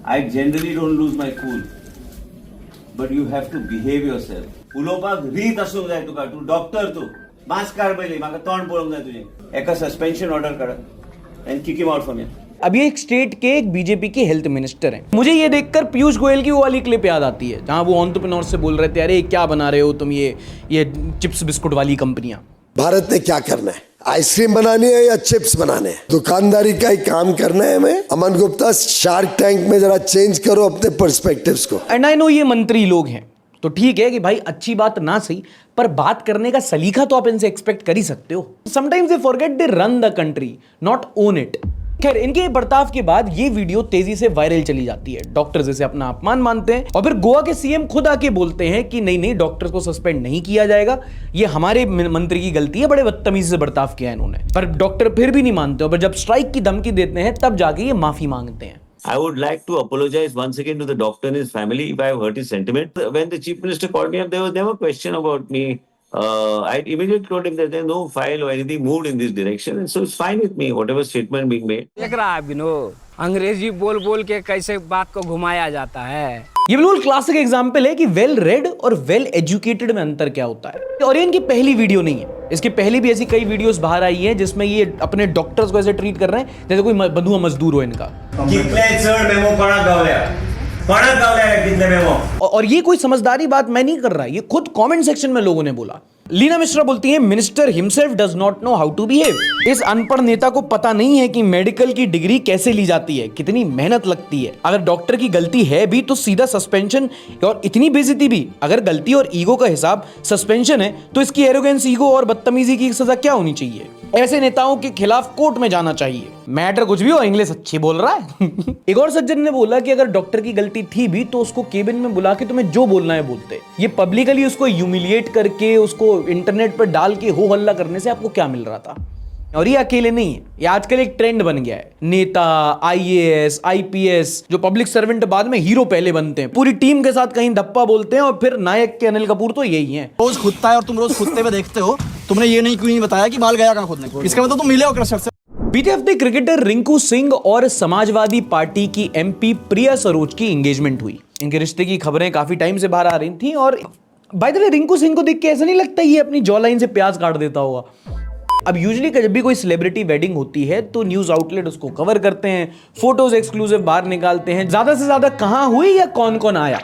I generally don't lose my cool. But you have to behave yourself. उलोपाक रीत असूंक जाय तुका, तू doctor तू. Mask काढ पयली, म्हाका तोंड पळोवंक जाय तुजें. एका सस्पेंशन ऑर्डर काढ and kick him out from here. अब ये एक स्टेट के एक बीजेपी के हेल्थ मिनिस्टर हैं। मुझे ये देखकर पीयूष गोयल की वो वाली क्लिप याद आती है जहां वो एंटरप्रेन्योर से बोल रहे थे, अरे क्या बना रहे हो तुम, ये चिप्स बिस्कुट वाली कंपनियां। भारत ने क्या करना है, आइसक्रीम बनानी है या चिप्स बनाने हैं? दुकानदारी का ही काम करना है हमें। अमन गुप्ता, शार्क टैंक में जरा चेंज करो अपने पर्सपेक्टिव्स को। एंड आई नो ये मंत्री लोग हैं तो ठीक है कि भाई अच्छी बात ना सही, पर बात करने का सलीका तो आप इनसे एक्सपेक्ट कर ही सकते हो। Sometimes they forget they run the country, not own it. खैर, इनके बर्ताव के बाद ये वीडियो तेजी से वायरल चली जाती है। डॉक्टर्स इसे अपना अपमान मानते हैं और फिर गोवा के सीएम खुद आके बोलते हैं कि नहीं नहीं, डॉक्टर्स को सस्पेंड नहीं किया जाएगा, ये हमारे मंत्री की गलती है, बड़े बदतमीजी से बर्ताव किया इन्होंने। पर डॉक्टर फिर भी नहीं मानते और जब स्ट्राइक की धमकी देते हैं तब जाके ये माफी मांगते हैं। I would like to apologize once again to the doctor and his family if I have hurt his sentiment. When the chief minister called me up, there was never a question about me. I immediately told him that there is no file or anything moved in this direction, and so it's fine with me, whatever statement being made. देख रहा है विनोद, अंग्रेजी बोल बोल के कैसे बात को घुमाया जाता है। ये बिल्कुल क्लासिक एग्जांपल है कि वेल रेड और वेल एजुकेटेड में अंतर क्या होता है। और ये इनकी पहली वीडियो नहीं है, इसके पहले भी ऐसी कई वीडियोस बाहर आई हैं जिसमें ये अपने डॉक्टर्स को ऐसे ट्रीट कर रहे हैं जैसे कोई बंधुआ मजदूर हो इनका। और ये कोई समझदारी बात मैं नहीं कर रहा, ये खुद कमेंट सेक्शन में लोगों ने बोला। लीना मिश्रा बोलती है, minister himself does not know how to behave. इस अनपढ़ नेता को पता नहीं है कि मेडिकल की डिग्री कैसे ली जाती है, कितनी मेहनत लगती है। अगर डॉक्टर की गलती है भी तो सीधा सस्पेंशन और इतनी बेइज्जती भी। अगर गलती और ईगो का हिसाब सस्पेंशन है तो इसकी एरोगेंस, ईगो और बदतमीजी की सजा क्या होनी चाहिए? ऐसे नेताओं के खिलाफ कोर्ट में जाना चाहिए। मैटर कुछ भी हो, इंग्लिश अच्छी बोल रहा है। एक और सज्जन ने बोला कि अगर डॉक्टर की गलती थी भी तो उसको केबिन में बुला के तुम्हें जो बोलना है बोलते। ये पब्लिकली उसको ह्यूमिलिएट करके, उसको इंटरनेट पर डाल के हो हल्ला करने से आपको क्या मिल रहा था? और ये अकेले नहीं है, ये आजकल एक ट्रेंड बन गया है। नेता, आईएएस, आईपीएस, जो पब्लिक सर्वेंट बाद में हीरो पहले बनते हैं, पूरी टीम के साथ कहीं धप्पा बोलते हैं और फिर नायक के अनिल कपूर तो यही है। रोज खुदता है और तुम रोज खुदते हुए देखते हो, तुमने ये क्यों नहीं बताया कि बाल गया कहां खुदने को? इसका मतलब तुम मिले हो क्रशर से। बीते हफ्ते क्रिकेटर रिंकू सिंह और समाजवादी पार्टी की एमपी प्रिया सरोज की एंगेजमेंट हुई। इनके रिश्ते की खबरें काफी टाइम से बाहर आ रही थी और by the way Rinku Singh को देख के ऐसा नहीं लगता ये अपनी जॉ लाइन से प्याज काट देता होगा। अब यूजुअली जब भी कोई सेलिब्रिटी वेडिंग होती है तो न्यूज आउटलेट उसको कवर करते हैं, फोटोज एक्सक्लूसिव बाहर निकालते हैं, ज्यादा से ज्यादा कहां हुई या कौन कौन आया।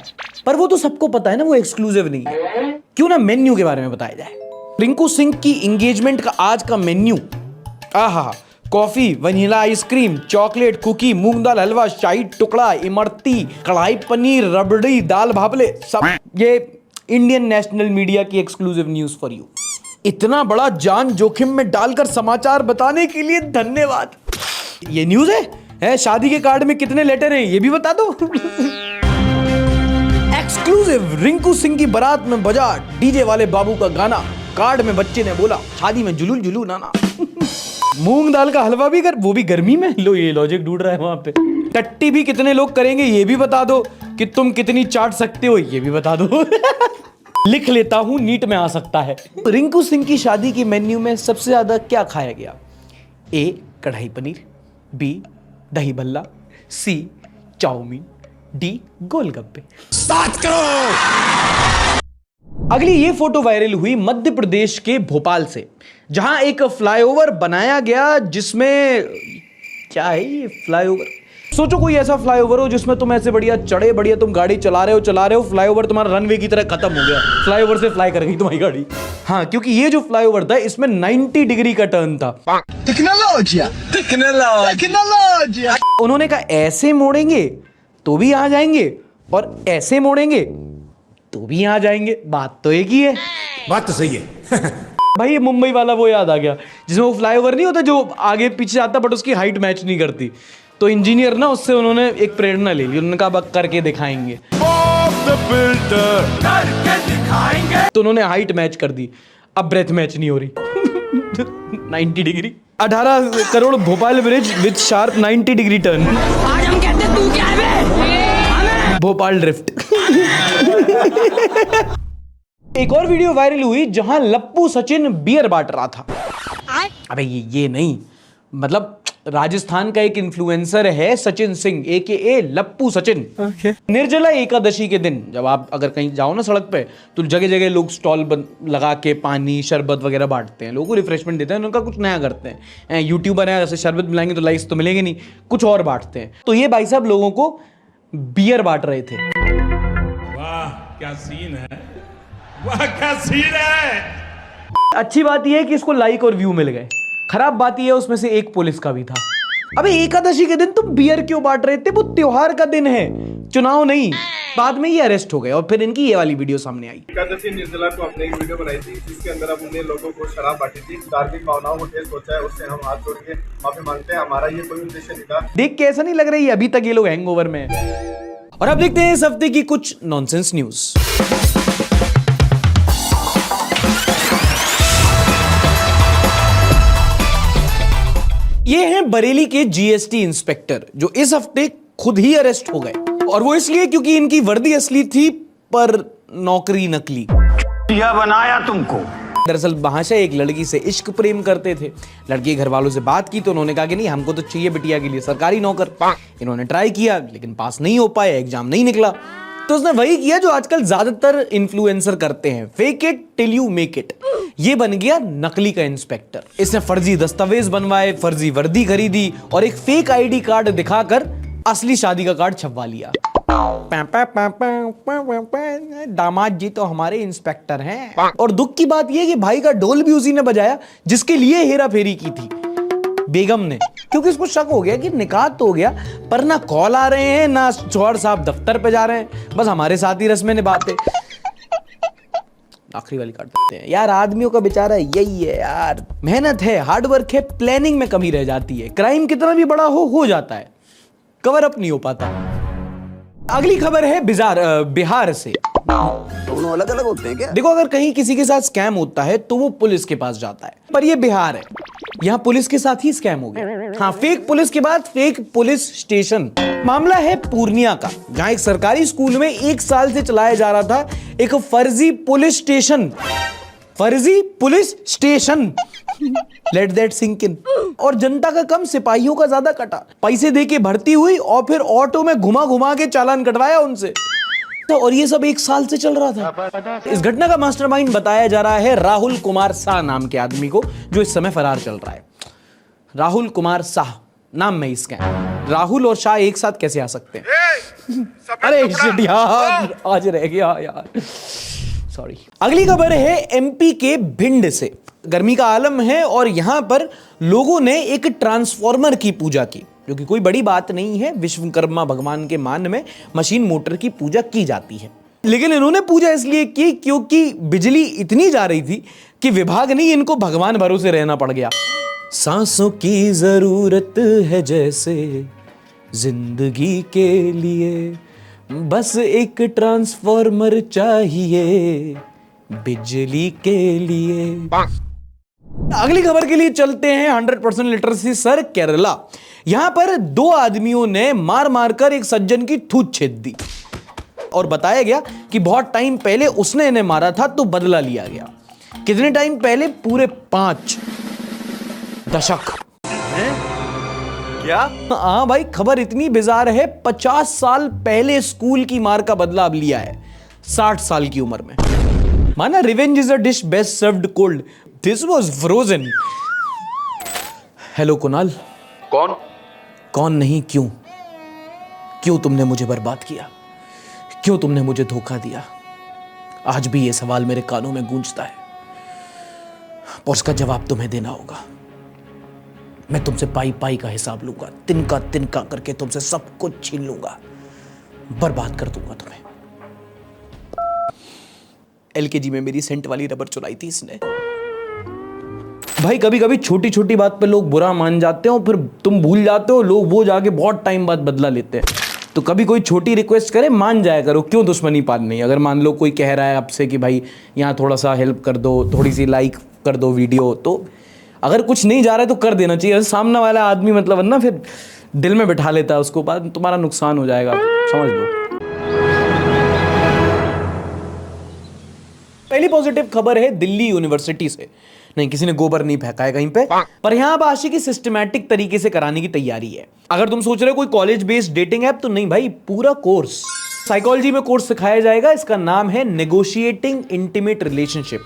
पर वो तो सबको पता है ना, वो एक्सक्लूसिव नहीं है। क्यों ना मेन्यू के बारे में बताया जाए। रिंकू सिंह की एंगेजमेंट का आज का मेन्यू, आहा, coffee, vanilla ice cream, chocolate, cookie, moong dal halwa, shahi tukda, imarti, kadai paneer, rabri, दाल भापले, सब ये इंडियन नेशनल मीडिया की एक्सक्लूसिव न्यूज फॉर यू। इतना बड़ा जान जोखिम में डालकर समाचार बताने के लिए धन्यवाद। ये न्यूज है? शादी के कार्ड में कितने लेटर हैं ये भी बता दो। एक्सक्लूसिव, रिंकू सिंह की बारात में बजा डीजे वाले बाबू का गाना, कार्ड में बच्चे ने बोला शादी में जुलूल जुलू नाना। मूंग दाल का हलवा भी वो भी गर्मी में। लो, ये लॉजिक ढूंढ रहा है वहां पे। टट्टी भी कितने लोग करेंगे ये भी बता दो, कि तुम कितनी चाट सकते हो ये भी बता दो। लिख लेता हूं, नीट में आ सकता है। रिंकू सिंह की शादी की मेन्यू में सबसे ज्यादा क्या खाया गया? ए, कढ़ाई पनीर, बी, दही भल्ला, सी, चाउमीन, डी, गोलगप्पे। स्टार्ट करो। अगली ये फोटो वायरल हुई मध्य प्रदेश के भोपाल से, जहां एक फ्लाईओवर बनाया गया जिसमें क्या है ये फ्लाईओवर? सोचो कोई ऐसा फ्लाईओवर हो जिसमें तुम ऐसे बढ़िया चढ़े, बढ़िया तुम गाड़ी चला रहे हो, फ्लाईओवर तुम्हारा रनवे की तरह खत्म हो गया, फ्लाईओवर से फ्लाई कर गई तुम्हारी गाड़ी। हाँ, क्योंकि ये जो फ्लाईओवर था इसमें 90 डिग्री का टर्न था। टेक्नोलॉजी। उन्होंने कहा ऐसे मोड़ेंगे तो भी आ जाएंगे और ऐसे मोड़ेंगे तो भी आ जाएंगे। बात तो एक ही है। बात तो सही है। भाई ये मुंबई वाला वो याद आ गया जिसमें वो फ्लाईओवर नहीं होता जो आगे पीछे आता बट उसकी हाइट मैच नहीं करती। तो इंजीनियर ना उससे उन्होंने एक प्रेरणा ले ली, उन्होंने कहा अब करके दिखाएंगे। तो उन्होंने हाइट मैच कर दी, अब ब्रेथ मैच नहीं हो रही। 90 degree, 18 crore Bhopal bridge with sharp 90 degree turn. आज हम कहते हैं तू क्या है? भोपाल ड्रिफ्ट। एक और वीडियो वायरल हुई जहां लप्पू सचिन बियर बांट रहा था। अबे ये नहीं, मतलब राजस्थान का एक इन्फ्लुएंसर है सचिन सिंह AKA लप्पू सचिन। निर्जला एकादशी के दिन जब आप अगर कहीं जाओ ना सड़क पे तो जगह जगह लोग स्टॉल लगा के पानी शरबत वगैरह बांटते हैं, लोगों को रिफ्रेशमेंट देते हैं, उनका कुछ नया करते हैं। यूट्यूबर है, जैसे शरबत मिलाएंगे तो लाइक्स तो मिलेंगे नहीं, कुछ और बांटते हैं। तो ये भाई साहब लोगों को बियर बांट रहे थे। वाह क्या सीन है, वाह क्या सीन है। अच्छी बात यह है कि इसको लाइक और व्यू मिल गए। खराब बात यह है उसमें से एक पुलिस का भी था। अबे एकादशी के दिन तुम बियर क्यों बांट रहे थे? वो त्योहार का दिन है, चुनाव नहीं। बाद में ये अरेस्ट हो गए और फिर इनकी ये वाली वीडियो सामने आई। एकादशी निर्जला को अपने एक वीडियो बनाई थी जिसके अंदर हमने लोगों को शराब बांटी थी। धार्मिक भावनाओं को ठेस पहुंचा है, उससे हम हाथ जोड़ के माफी मांगते हैं। हमारा ये कोई उद्देश्य नहीं था। देख के ऐसा नहीं लग रही है अभी तक ये लोग हैंगओवर में हैं। और अब देखते हैं इस हफ्ते की कुछ नॉनसेंस न्यूज। ये हैं बरेली के जीएसटी इंस्पेक्टर जो इस हफ्ते खुद ही अरेस्ट हो गए, और वो इसलिए क्योंकि इनकी वर्दी असली थी पर नौकरी नकली। यह बनाया तुमको। दरअसल महाशय एक लड़की से इश्क प्रेम करते थे। लड़की घर वालों से बात की तो उन्होंने कहा कि नहीं, हमको तो चाहिए बिटिया के लिए सरकारी नौकर। इन्होंने ट्राई किया लेकिन पास नहीं हो पाए, एग्जाम नहीं निकला। तो उसने वही किया जो आजकल ज्यादातर इन्फ्लुएंसर करते हैं, fake it till you make it. ये बन गया नकली का इंस्पेक्टर। इसने फर्जी दस्तावेज बनवाए, फर्जी वर्दी खरीदी और एक फेक आईडी कार्ड दिखाकर असली शादी का कार्ड छपवा लिया। दामाद जी तो हमारे इंस्पेक्टर हैं। और दुख की बात यह कि भाई का ढोल भी उसी ने बजाया जिसके लिए हेरा फेरी की थी, बेगम ने। क्योंकि उसको शक हो गया कि निकाह तो हो गया पर ना कॉल आ रहे हैं ना चौहर साहब दफ्तर पे जा रहे हैं, बस हमारे साथ ही रस्में निभाते। आखिरी वाली काट देते हैं यार। आदमियों का बेचारा यही है यार, मेहनत है, हार्डवर्क है, प्लानिंग में कमी रह जाती है। क्राइम कितना भी बड़ा हो जाता है, कवर अप नहीं हो पाता। अगली खबर है बिहार से। दोनों अलग अलग होते हैं क्या? देखो, अगर कहीं किसी के साथ स्कैम होता है तो वो पुलिस के पास जाता है, पर ये बिहार है, यहाँ पुलिस के साथ ही स्कैम हो गया। हाँ, फेक पुलिस के बाद फेक पुलिस स्टेशन। मामला है पूर्णिया का, जहां एक सरकारी स्कूल में 1 साल से चलाया जा रहा था एक फर्जी पुलिस स्टेशन। फर्जी police station, let that sink in. और जनता का कम, सिपाहियों का ज्यादा कटा। पैसे देके भर्ती हुई और फिर ऑटो में घुमा घुमा के चालान कटवाया उनसे। तो और ये सब 1 साल से चल रहा था। इस घटना का मास्टरमाइंड बताया जा रहा है राहुल कुमार शाह नाम के आदमी को, जो इस समय फरार चल रहा है। राहुल कुमार शाह नाम में इसका राहुल और शाह एक साथ कैसे आ सकते हैं? अरे शिट यार, आज रह गया यार, सॉरी। अगली खबर है एमपी के भिंड से। गर्मी का आलम है और यहां पर लोगों ने एक ट्रांसफॉर्मर की पूजा की, जो कि कोई बड़ी बात नहीं है। विश्वकर्मा भगवान के मान में मशीन मोटर की पूजा की जाती है, लेकिन इन्होंने पूजा इसलिए की क्योंकि बिजली इतनी जा रही थी कि विभाग नहीं, इनको भगवान भरोसे रहना पड़ गया। सांसों की जरूरत है जैसे जिंदगी के लिए, बस एक ट्रांसफॉर्मर चाहिए बिजली के लिए। अगली खबर के लिए चलते हैं 100% लिटरेसी सर केरला। यहां पर 2 आदमियों ने मार मारकर एक सज्जन की ठूंठ छेद दी और बताया गया कि बहुत टाइम पहले उसने इन्हें मारा था तो बदला लिया गया। कितने टाइम पहले? पूरे 5 दशक। क्या? हाँ भाई, खबर इतनी बिजार है, 50 साल पहले स्कूल की मार का बदला अब लिया है 60 साल की उम्र में। माना revenge is a dish best served cold, this was frozen. Hello Kunal. कौन नहीं, क्यों तुमने मुझे बर्बाद किया? क्यों तुमने मुझे धोखा दिया? आज भी यह सवाल मेरे कानों में गूंजता है और उसका जवाब तुम्हें देना होगा। मैं तुमसे पाई पाई का हिसाब लूंगा, तिनका तिनका करके तुमसे सब कुछ छीन लूंगा, बर्बाद कर दूंगा तुम्हें। एलकेजी में मेरी सेंट वाली रबर चुराई थी इसने। भाई कभी कभी छोटी छोटी बात पे लोग बुरा मान जाते हैं और फिर तुम भूल जाते हो, लोग वो जाके बहुत टाइम बाद बदला लेते हैं। तो कभी कोई छोटी रिक्वेस्ट करे मान जाया करो, क्यों दुश्मनी पालनी। अगर मान लो कोई कह रहा है आपसे कि भाई यहाँ थोड़ा सा हेल्प कर दो, थोड़ी सी लाइक कर दो वीडियो, तो अगर कुछ नहीं जा रहा है तो कर देना चाहिए। सामने वाला आदमी मतलब ना फिर दिल में बिठा लेता है उसको, बाद तुम्हारा नुकसान हो जाएगा, समझ लो। पहली पॉजिटिव खबर है दिल्ली यूनिवर्सिटी से। नहीं, किसी ने गोबर नहीं फेंका है कहीं पे, पर यहां अब आशिकी सिस्टमैटिक तरीके से कराने की तैयारी है। अगर तुम सोच रहे हो कोई कॉलेज बेस्ड डेटिंग ऐप, तो नहीं भाई, पूरा कोर्स साइकोलॉजी में कोर्स सिखाया जाएगा। इसका नाम है negotiating intimate relationship.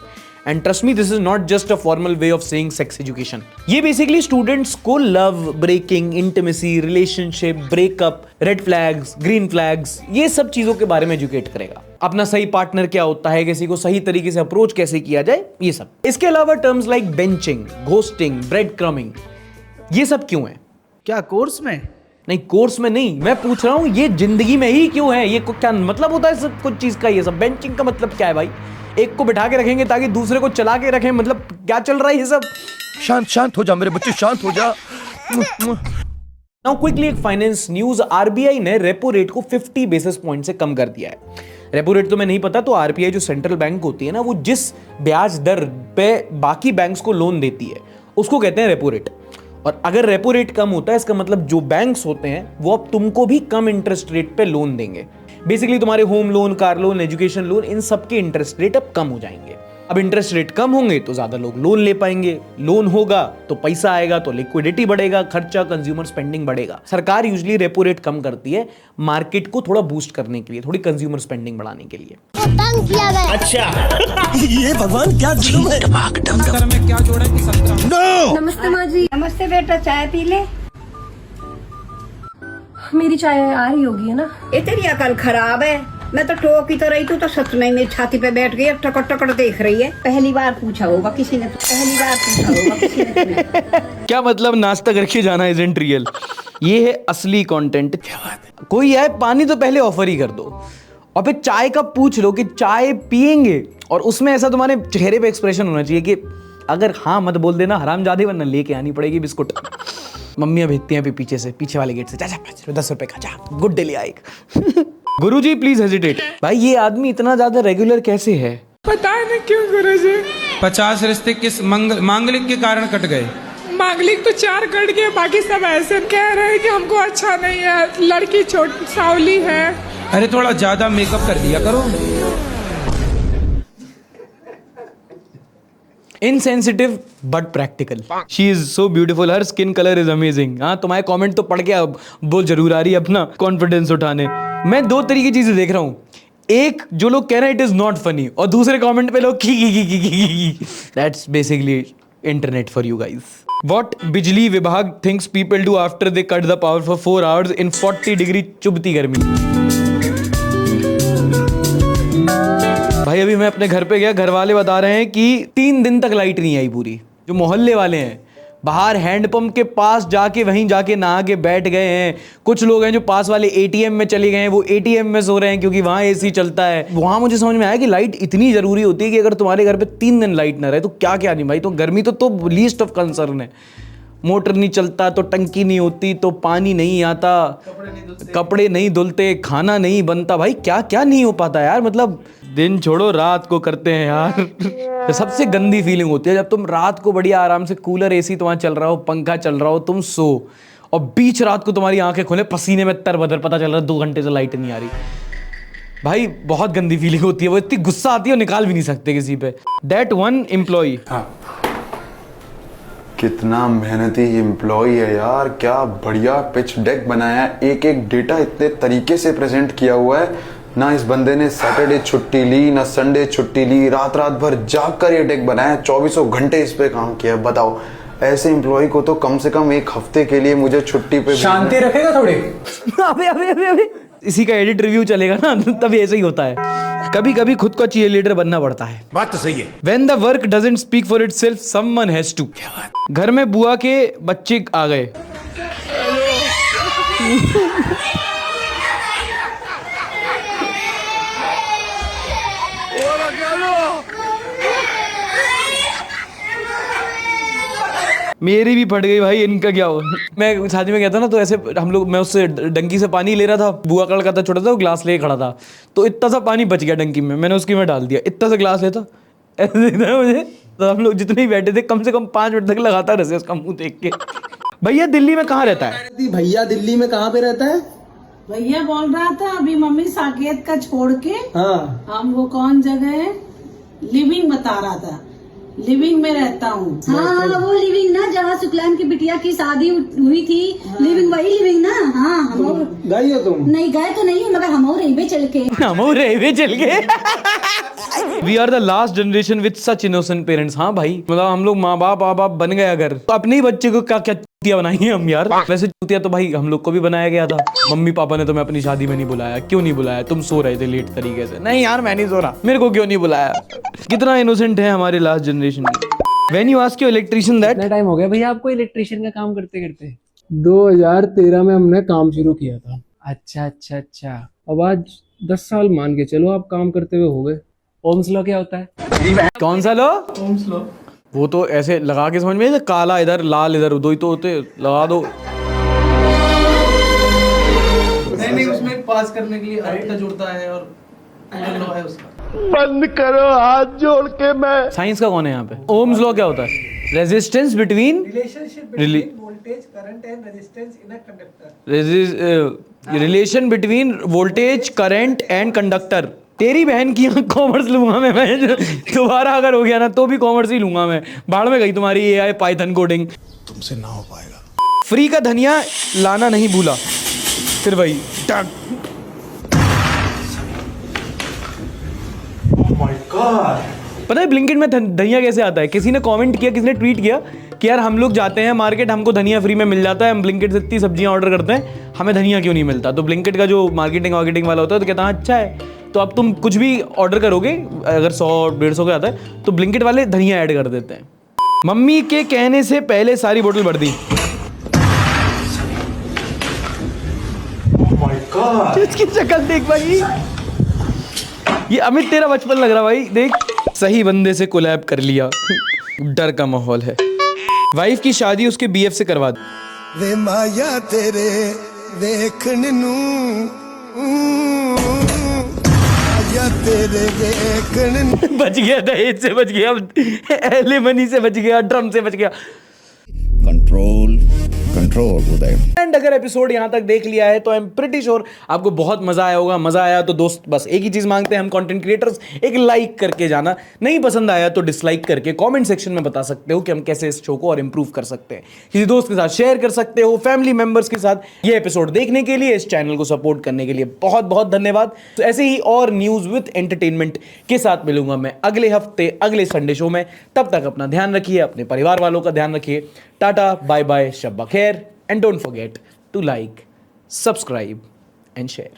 And trust me, this is not just a formal way of saying sex education. ये बेसिकली स्टूडेंट्स को love, breaking, intimacy, relationship, breakup, red flags, green flags, ये सब चीजों के बारे में एजुकेट करेगा। अपना सही पार्टनर क्या होता है, किसी को सही तरीके से अप्रोच कैसे किया जाए, ये सब। इसके अलावा terms like benching, ghosting, bread crumbing, ये सब क्यों है? क्या कोर्स में? नहीं कोर्स में नहीं, मैं पूछ रहा हूँ ये जिंदगी में ही क्यों है, ये क्या मतलब होता है सब कुछ चीज का, ये सब बेंचिंग का मतलब क्या है भाई? एक को बिठा के रखेंगे ताकि दूसरे को चला के रखें, मतलब क्या चल रहा है ये सब? शांत शांत हो जा मेरे बच्चे, शांत हो जा। नाउ क्विकली एक फाइनेंस न्यूज, आरबीआई ने रेपो रेट को 50 बेसिस पॉइंट से कम कर दिया है। रेपो रेट तो मैं नहीं पता, तो आरबीआई जो सेंट्रल बैंक होती है ना, वो जिस ब्याज दर पे बाकी बैंक्स को लोन देती है उसको कहते हैं रेपो रेट। और अगर रेपो रेट कम होता है इसका मतलब जो बैंक्स होते हैं वो अब तुमको भी कम इंटरेस्ट रेट पे लोन देंगे। बेसिकली तुम्हारे home loan, car loan, education loan, इन सब के इंटरेस्ट रेट अब कम हो जाएंगे। अब इंटरेस्ट रेट कम होंगे तो ज्यादा लोग लोन ले पाएंगे, लोन होगा तो पैसा आएगा तो लिक्विडिटी बढ़ेगा, खर्चा, कंज्यूमर स्पेंडिंग बढ़ेगा। सरकार यूजुअली रेपो रेट कम करती है मार्केट को थोड़ा बूस्ट करने के लिए, थोड़ी कंज्यूमर स्पेंडिंग बढ़ाने के लिए। अच्छा ये भगवान क्या जुल्म है। में क्या जोड़ा कि 17? नो। नमस्ते माँ जी। नमस्ते बेटा, चाय पी ले। मेरी चाय आ रही होगी है ना? ये तेरी अकल खराब है, मैं तो टोकी तो रही, तू तो सच में मेरी छाती पे बैठ गई, टकट टकट देख रही है। पहली बार पूछा होगा किसी ने, पहली बार पूछा होगा किसी ने। क्या मतलब नाश्ता करके जाना इज़न्ट रियल? ये है असली कंटेंट। कोई है पानी तो पहले ऑफर ही कर दो, और फिर चाय का पूछ लो कि चाय पियेंगे, और उसमें ऐसा तुम्हारे चेहरे पे एक्सप्रेशन होना चाहिए कि अगर हाँ मत बोल देना हरामजादे, वरना लेके आनी पड़ेगी बिस्कुट। मम्मियाँ भेजती हैं पीछे से, पीछे वाले गेट से, जा 10 रुपए का, जा गुड डे ले आएग। गुरुजी प्लीज हेजिटेट। भाई ये आदमी इतना ज्यादा रेगुलर कैसे है? पता नहीं क्यों गुरुजी। 50 रिश्ते किस मांगलिक के कारण कट गए? मांगलिक तो 4 कट गए, बाकी सब ऐसे कह रहे हैं कि हमको अच्छा नहीं है, लड़की छोटी सावली है। अरे थोड़ा ज्यादा मेकअप कर दिया करो। Insensitive but practical. She is so beautiful, her skin colour is amazing. हाँ तुम्हारे कमेंट तो पढ़ के अब बोल जरूर आ रही है अपना कॉन्फिडेंस उठाने। मैं 2 तरीके की चीजें देख रहा हूँ, एक जो लोग कह रहे हैं इट इज नॉट फनी, और दूसरे कमेंट पे लोग की। That's basically internet for you guys. What बिजली विभाग thinks people do after they cut the power for 4 hours in 40 degree चुभती गर्मी। भाई अभी मैं अपने घर पे गया, घर वाले बता रहे हैं कि 3 दिन तक लाइट नहीं आई पूरी। जो मोहल्ले वाले हैं बाहर हैंडपंप के पास जाके वहीं जाके नहा के बैठ गए हैं। कुछ लोग हैं जो पास वाले एटीएम में चले गए हैं, वो एटीएम में सो रहे हैं क्योंकि वहां एसी चलता है। वहां मुझे समझ में आया कि लाइट इतनी जरूरी होती है कि अगर तुम्हारे घर पे 3 दिन लाइट ना रहे तो क्या क्या नहीं भाई। तो गर्मी तो लीस्ट ऑफ कंसर्न है। मोटर नहीं चलता तो टंकी नहीं होती, तो पानी नहीं आता, कपड़े नहीं धुलते, खाना नहीं बनता, भाई क्या क्या नहीं हो पाता यार। मतलब दिन छोड़ो रात को करते हैं यार। सबसे गंदी फीलिंग होती है जब तुम रात को बढ़िया आराम से कूलर एसी तुम्हारा चल रहा हो, पंखा चल रहा हो, तुम सो, और बीच रात को तुम्हारी आंखें खोले, पसीने में तरबतर, पता चल रहा है 2 घंटे से लाइट नहीं आ रही। भाई बहुत गंदी फीलिंग होती है, वो इतनी गुस्सा आती है, निकाल भी नहीं सकते किसी पे। दैट वन एम्प्लॉय, कितना मेहनती एम्प्लॉय है यार, क्या बढ़िया पिच डेक बनाया है, एक एक डेटा इतने तरीके से प्रेजेंट किया हुआ है। ना इस बंदे ने सैटरडे छुट्टी ली, ना संडे छुट्टी ली, रात रात भर जाग कर ये डेक बनाया, 24 घंटे इस पे काम किया। बताओ ऐसे एम्प्लॉय को तो कम से कम 1 हफ्ते के लिए मुझे छुट्टी पे शांति रखेगा थोड़े। अबे इसी का एडिट रिव्यू चलेगा ना, तभी ऐसे ही होता है। कभी कभी खुद को चीयर लीडर बनना पड़ता है। बात तो सही है। When the work doesn't speak for itself, someone has to। घर में बुआ के बच्चे आ गए। मेरी भी फट गई भाई, इनका क्या हो। मैं शादी में गया था ना, तो ऐसे हम लोग, मैं उससे डंकी से पानी ले रहा था, बुआ का लड़का था छोटा सा, वो ग्लास लेके खड़ा था, तो इतना सा पानी बच गया डंकी में, मैंने उसकी में डाल दिया, इतना सा ग्लास लेता, ऐसे दिखता है मुझे। तो हम लोग जितने ही बैठे थे कम से कम 5 मिनट तक लगातार हंसे उसका मुंह देख के। भैया दिल्ली में कहाँ रहता है? भैया दिल्ली में कहाँ पे रहता है? भैया बोल रहा था अभी मम्मी साकेत का छोड़ के, हाँ हम वो कौन जगह है, लिविंग बता रहा था, लिविंग में रहता हूँ। हाँ वो लिविंग ना, जहाँ शुक्लान की बिटिया की शादी हुई थी, लिविंग वही लिविंग ना। हाँ हम गए हो तुम? नहीं गए तो नहीं, मगर हम रेलवे चल के We are the last generation with such innocent parents। हाँ भाई, मतलब हम लोग माँ बाप बन गए अगर, तो अपने ही बच्चे को क्या क्या चूतिया बनाई है हम यार। वैसे चूतिया तो भाई हम लोग को भी बनाया गया था। मम्मी पापा ने तो मैं अपनी शादी में नहीं बुलाया। क्यों नहीं बुलाया? तुम सो रहे थे लेट तरीके से। नहीं यार मैं नहीं सो रहा, मेरे को क्यों नहीं बुलाया? कितना इनोसेंट है हमारे last generation. When you ask your electrician that, कितना टाइम हो गया भैया आपको इलेक्ट्रिशियन का काम करते करते? 2013 में हमने काम शुरू किया था। अच्छा अच्छा अच्छा। अब आज 10 साल मान के चलो आप काम करते हुए हो गए। ओम्स लॉ क्या होता है? कौन सा लॉ? Ohm's law. वो तो ऐसे लगा के समझ में, काला इधर लाल इधर, दो ही तो होते, लगा दो। नहीं उसमें पास करने के लिए आइटा जुड़ता है और लॉ है उसका। बंद करो हाथ जोड़ के। मैं साइंस का कौन है यहाँ पे? ओम्स लॉ क्या होता है? Resistance between relationship between voltage current and resistance in a conductor. Relation between voltage current and conductor. तेरी बहन की कॉमर्स लूंगा मैं दोबारा अगर हो गया ना तो भी कॉमर्स ही लूंगा मैं। बाढ़ में गई तुम्हारी एआई पाइथन कोडिंग। तुमसे ना हो पाएगा। फ्री का धनिया लाना नहीं भूला, फिर वही टक। पता है ब्लिंकिट में धनिया कैसे आता है? किसी ने कमेंट किया, किसी ने ट्वीट किया कि यार हम लोग जाते हैं मार्केट, हमको धनिया फ्री में मिल जाता है, हम ब्लिंकिट से इतनी सब्जियां ऑर्डर करते हैं, हमें धनिया क्यों नहीं मिलता? तो ब्लिंकिट का जो मार्केटिंग वाला होता है तो कहता है अच्छा है, तो अब तुम कुछ भी ऑर्डर करोगे अगर 100-150 का आता है तो ब्लिंकिट वाले धनिया ऐड कर देते हैं। मम्मी के कहने से पहले सारी बोतल भर दी। इसकी शक्ल देख भाई, ये अमित तेरा बचपन लग रहा भाई। देख, सही बंदे से कोलैब कर लिया। डर का माहौल है। वाइफ की शादी उसके बीएफ से करवा दी। वे माया तेरे देखने नू, माया तेरे देखने नू। बच गया, दहेज से बच गया, एलिमनी से बच गया, ड्रम से बच गया। Control Uday. एंड अगर एपिसोड यहां तक देख लिया है तो आई एम प्रीटी श्योर आपको बहुत मजा आया होगा। मजा आया तो दोस्त बस एक ही चीज मांगते हैं हम कंटेंट क्रिएटर्स, एक लाइक करके जाना। नहीं पसंद आया तो डिसलाइक करके कमेंट सेक्शन में बता सकते हो कि हम कैसे इस शो को और इंप्रूव कर सकते हैं। किसी दोस्त के साथ शेयर कर सकते हो, फैमिली मेंबर्स के साथ। ये एपिसोड देखने के लिए, इस चैनल को सपोर्ट करने के लिए बहुत बहुत धन्यवाद। तो ऐसे ही और न्यूज विद एंटरटेनमेंट के साथ मिलूंगा मैं अगले हफ्ते अगले संडे शो में। तब तक अपना ध्यान रखिए, अपने परिवार वालों का ध्यान रखिए। टाटा, बाय बाय, शब्बा खैर, and don't forget to like, subscribe and share.